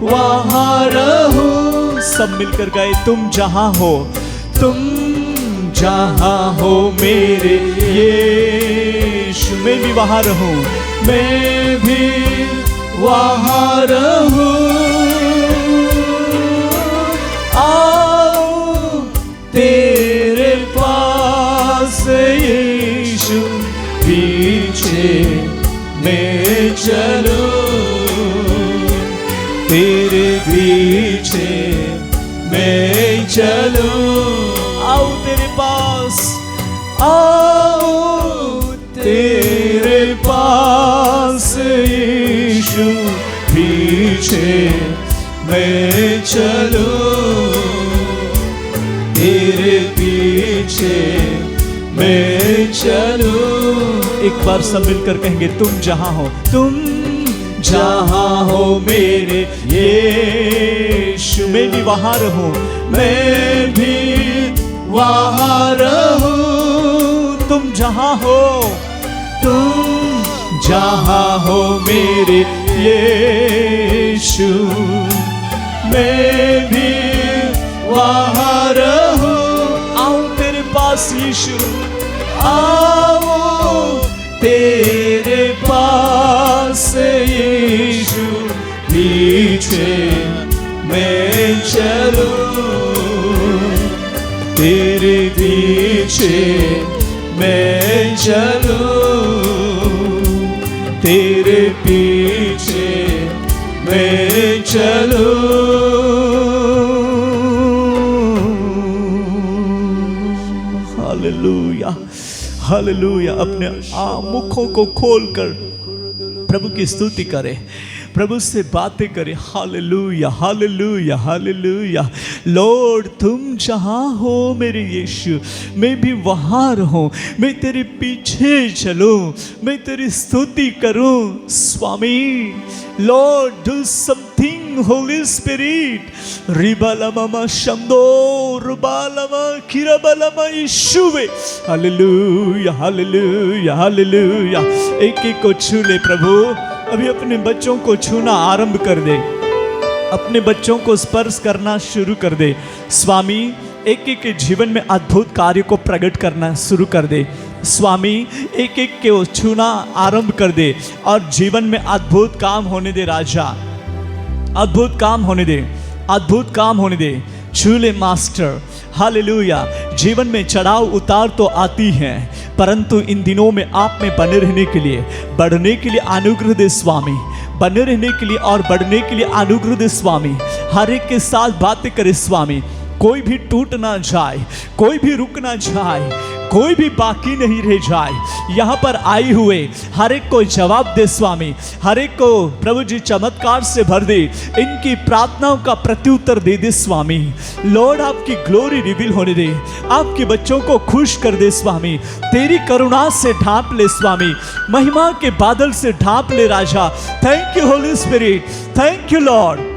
वहां रहूं। सब मिलकर गाए, तुम जहां हो, तुम जहां हो मेरे यीशु, मैं भी वहां रहूं, मैं भी वहां रहूं। आओ तेरे पास यीशु, पीछे मैं चलूं, तेरे पीछे मैं चलूं। आओ तेरे पास, आओ तेरे पास यीशु, पीछे मैं चलूं, तेरे पीछे मैं चलूं। एक बार सब मिलकर कहेंगे, तुम जहां हो, तुम जहां हो मेरे यीशु, मैं भी वहां रहूं, मैं भी वहां रहूं। तुम जहां हो, तुम जहां हो मेरे यीशु, मैं भी वहां रहूं। आओ तेरे पास यीशु, आऊं तेरे पास यीशु, पीछे मैं चलूं, तेरे पीछे मैं चलूं, तेरे पीछे मैं चलूं। Hallelujah, hallelujah. अपने मुखों को खोलकर प्रभु की स्तुति करें, प्रभु से बातें करें। Hallelujah, hallelujah, hallelujah. लॉर्ड तुम जहाँ हो मेरे यीशु, मैं भी वहाँ रहूं, मैं तेरे पीछे चलूं, मैं तेरी स्तुति करूं स्वामी। Lord do something Holy Spirit. रिबालमा शंदो रुबालमा किरबालमा यीशुवे। Hallelujah, hallelujah, hallelujah. एक एक को छू ले प्रभु। अभी अपने बच्चों को छूना आरंभ कर दे, अपने बच्चों को स्पर्श करना शुरू कर दे स्वामी। एक एक के जीवन में अद्भुत कार्य को प्रकट करना शुरू कर दे स्वामी। एक एक के छूना आरंभ कर दे और जीवन में अद्भुत काम होने दे राजा, अद्भुत काम होने दे, अद्भुत काम होने दे। छू ले मास्टर। हालेलुया। जीवन में चढ़ाव उतार तो आती हैं, परंतु इन दिनों में आप में बने रहने के लिए, बढ़ने के लिए अनुग्रह दे स्वामी। बने रहने के लिए और बढ़ने के लिए अनुग्रह दे स्वामी। हर एक के साथ बातें करे स्वामी। कोई भी टूट ना जाए, कोई भी रुक ना जाए, कोई भी बाकी नहीं रह जाए। यहाँ पर आए हुए हर एक को जवाब दे स्वामी। हर एक को प्रभु जी चमत्कार से भर दे, इनकी प्रार्थनाओं का प्रत्युत्तर दे दे स्वामी। लॉर्ड आपकी ग्लोरी रिवील होने दे, आपके बच्चों को खुश कर दे स्वामी। तेरी करुणा से ढांप ले स्वामी, महिमा के बादल से ढांप ले राजा। Thank you Holy Spirit, thank you Lord.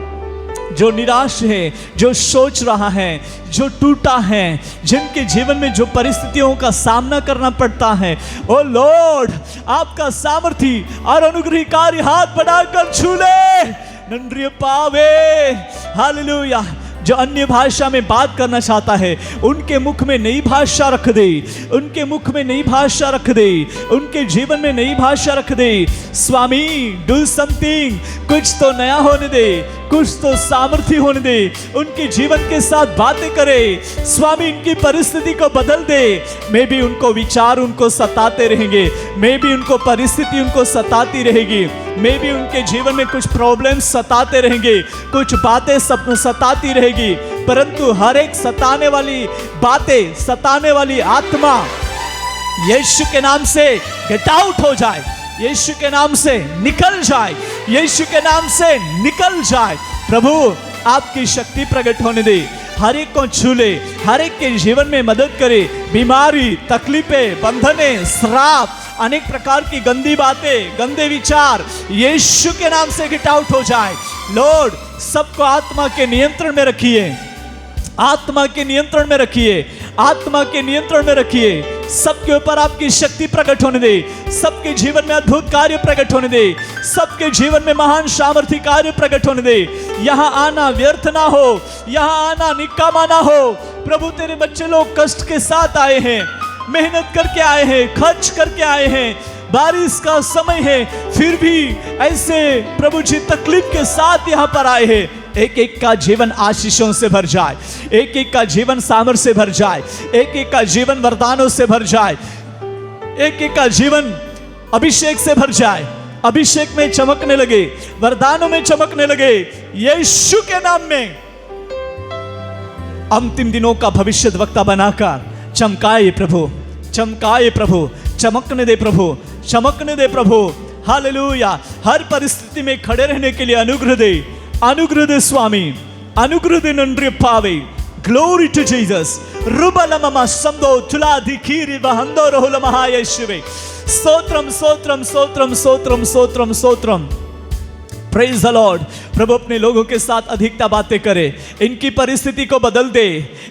जो निराश है, जो सोच रहा है, जो टूटा है, जिनके जीवन में जो परिस्थितियों का सामना करना पड़ता है, ओ लॉर्ड आपका सामर्थी और अनुग्रहकारी हाथ बढ़ाकर छू ले, नंद्रिय पावे। हालेलुया। जो अन्य भाषा में बात करना चाहता है, उनके मुख में नई भाषा रख दे, उनके मुख में नई भाषा रख दे, उनके जीवन में नई भाषा रख दे स्वामी। डू समथिंग, कुछ तो नया होने दे, कुछ तो सामर्थ्य होने दे। उनके जीवन के साथ बातें करे स्वामी, इनकी परिस्थिति को बदल दे। मैं भी उनको विचार उनको सताते रहेंगे, मैं भी उनको परिस्थिति उनको सताती रहेगी, मैं भी उनके जीवन में कुछ प्रॉब्लम्स सताते रहेंगे, कुछ बातें सताती रहेगी, परंतु हर एक सताने वाली बातें, सताने वाली आत्मा यीशु के नाम से गेट आउट हो जाए, यीशु के नाम से निकल जाए, यीशु के नाम से निकल जाए। प्रभु आपकी शक्ति प्रकट होने दे, हर एक को छू ले, हर एक के जीवन में मदद करे। बीमारी, तकलीफें, बंधने, श्राप, अनेक प्रकार की गंदी बातें, गंदे विचार यीशु के नाम से गेट आउट हो जाए। लॉर्ड सबको आत्मा के नियंत्रण में रखिए, आत्मा के नियंत्रण में रखिए, आत्मा के नियंत्रण में रखिए। सबके ऊपर आपकी शक्ति प्रकट होने दे, सबके जीवन में अद्भुत कार्य प्रकट होने दे, सबके जीवन में महान सामर्थ्य कार्य प्रकट होने दे। यहाँ आना व्यर्थ ना हो, यहाँ आना निकामा ना हो। प्रभु तेरे बच्चे लोग कष्ट के साथ आए हैं, मेहनत करके आए हैं, खर्च करके आए हैं, बारिश का समय है, फिर भी ऐसे प्रभु जी तकलीफ के साथ यहाँ पर आए हैं। एक एक का जीवन आशीषों से भर जाए, एक एक का जीवन सामर्थ्य से भर जाए, एक एक का जीवन वरदानों से भर जाए, एक एक का जीवन अभिषेक से भर जाए, अभिषेक में चमकने लगे, वरदानों में चमकने लगे यीशु के नाम में। अंतिम दिनों का भविष्यद्वक्ता बनाकर चमकाए प्रभु, चमकाए प्रभु, चमकने दे प्रभु, चमकने दे प्रभु। हालेलुया। हर परिस्थिति में खड़े रहने के लिए अनुग्रह दे, अनुग्रह दे स्वामी, अनुग्रह दे नंद्रिय पावे। Glory to Jesus. रुबलममा संदो तुलाधिकीरि वहंदो रोहलमहा यीशुवे। स्तोत्रम स्तोत्रम स्तोत्रम स्तोत्रम स्तोत्रम स्तोत्रम। Praise the Lord. प्रभु अपने लोगों के साथ अधिकता बातें करे, इनकी परिस्थिति को बदल दे,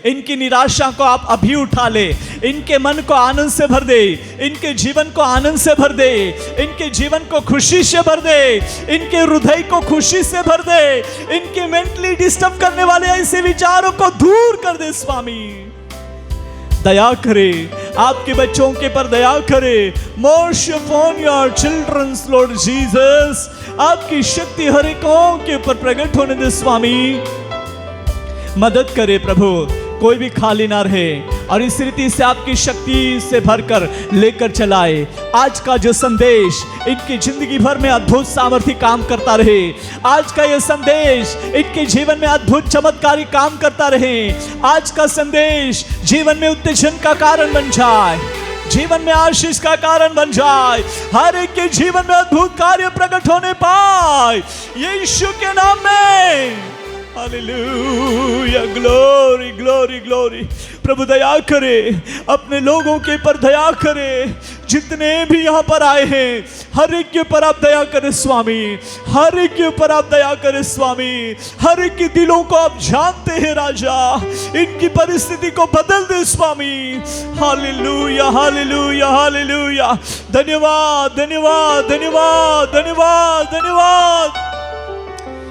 इनकी निराशा को आप अभी उठा ले, इनके मन को आनंद से भर दे, इनके जीवन को आनंद से भर दे, इनके जीवन को खुशी से भर दे, इनके हृदय को खुशी से भर दे, इनके मेंटली डिस्टर्ब करने वाले ऐसे विचारों को दूर कर दे स्वामी। दया करे, आपके बच्चों के पर दया करे। Move upon your childrens Lord Jesus, आपकी शक्ति हर एक के ऊपर प्रकट होने दे स्वामी। मदद करे प्रभु, कोई भी खाली ना रहे और इस रीति से आपकी शक्ति से भरकर लेकर चलाए। आज का जो संदेश इनकी जिंदगी भर में अद्भुत सामर्थ्य काम करता रहे। आज का यह संदेश इनके जीवन में अद्भुत चमत्कारी काम करता रहे। आज का संदेश जीवन में उत्तेजन का कारण बन जाए, जीवन में आशीष का कारण बन जाए। हर एक के जीवन में अद्भुत कार्य प्रकट होने पाए यीशु के नाम में। Hallelujah, glory glory glory. प्रभु दया करे, अपने लोगों के पर दया करे। जितने भी यहाँ पर आए हैं हर एक के ऊपर आप दया करें स्वामी, हर एक के ऊपर आप दया करें स्वामी। हर एक के दिलों को आप जानते हैं राजा, इनकी परिस्थिति को बदल दे स्वामी। Hallelujah hallelujah hallelujah. धन्यवाद धन्यवाद धन्यवाद धन्यवाद धन्यवाद।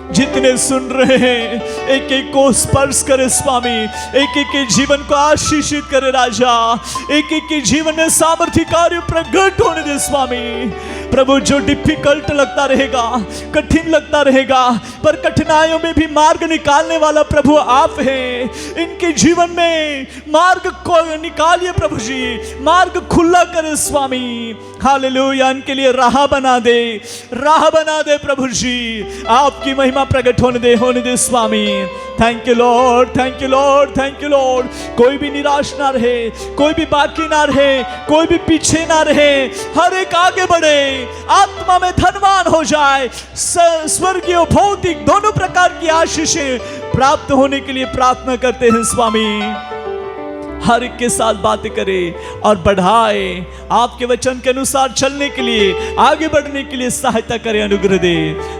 जितने सुन रहे हैं एक एक को स्पर्श करे स्वामी, एक एक के जीवन को आशीषित करे राजा, एक एक के जीवन में सामर्थ्य कार्य प्रकट होने दे स्वामी। प्रभु जो डिफिकल्ट लगता रहेगा, कठिन लगता रहेगा, पर कठिनाइयों में भी मार्ग निकालने वाला प्रभु आप हैं। इनके जीवन में मार्ग को निकालिए प्रभु जी, मार्ग खुला करे स्वामी। हालेलुया, इनके लिए राह बना दे, राह बना दे प्रभु जी। आपकी महिमा प्रकट होने दे स्वामी। Thank you Lord, thank you Lord, thank you Lord. कोई भी निराश ना रहे, कोई भी बाकी ना रहे, कोई भी पीछे ना रहे, हर एक आगे बढ़े, आत्मा में धनवान हो जाए, स्वर्गीय भौतिक दोनों प्रकार की आशीषें प्राप्त होने के लिए प्रार्थना करते हैं स्वामी। हर एक के साथ बातें करे और बढ़ाए, आपके वचन के अनुसार चलने के लिए, आगे बढ़ने के लिए सहायता करे, अनुग्रह दे।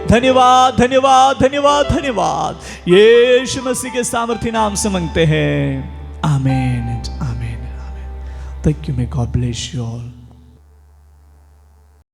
धन्यवाद धन्यवाद धन्यवाद धन्यवाद। यीशु मसीह के सामर्थ्य नाम से मांगते हैं, आमीन आमीन आमीन। Thank you, may God bless you all.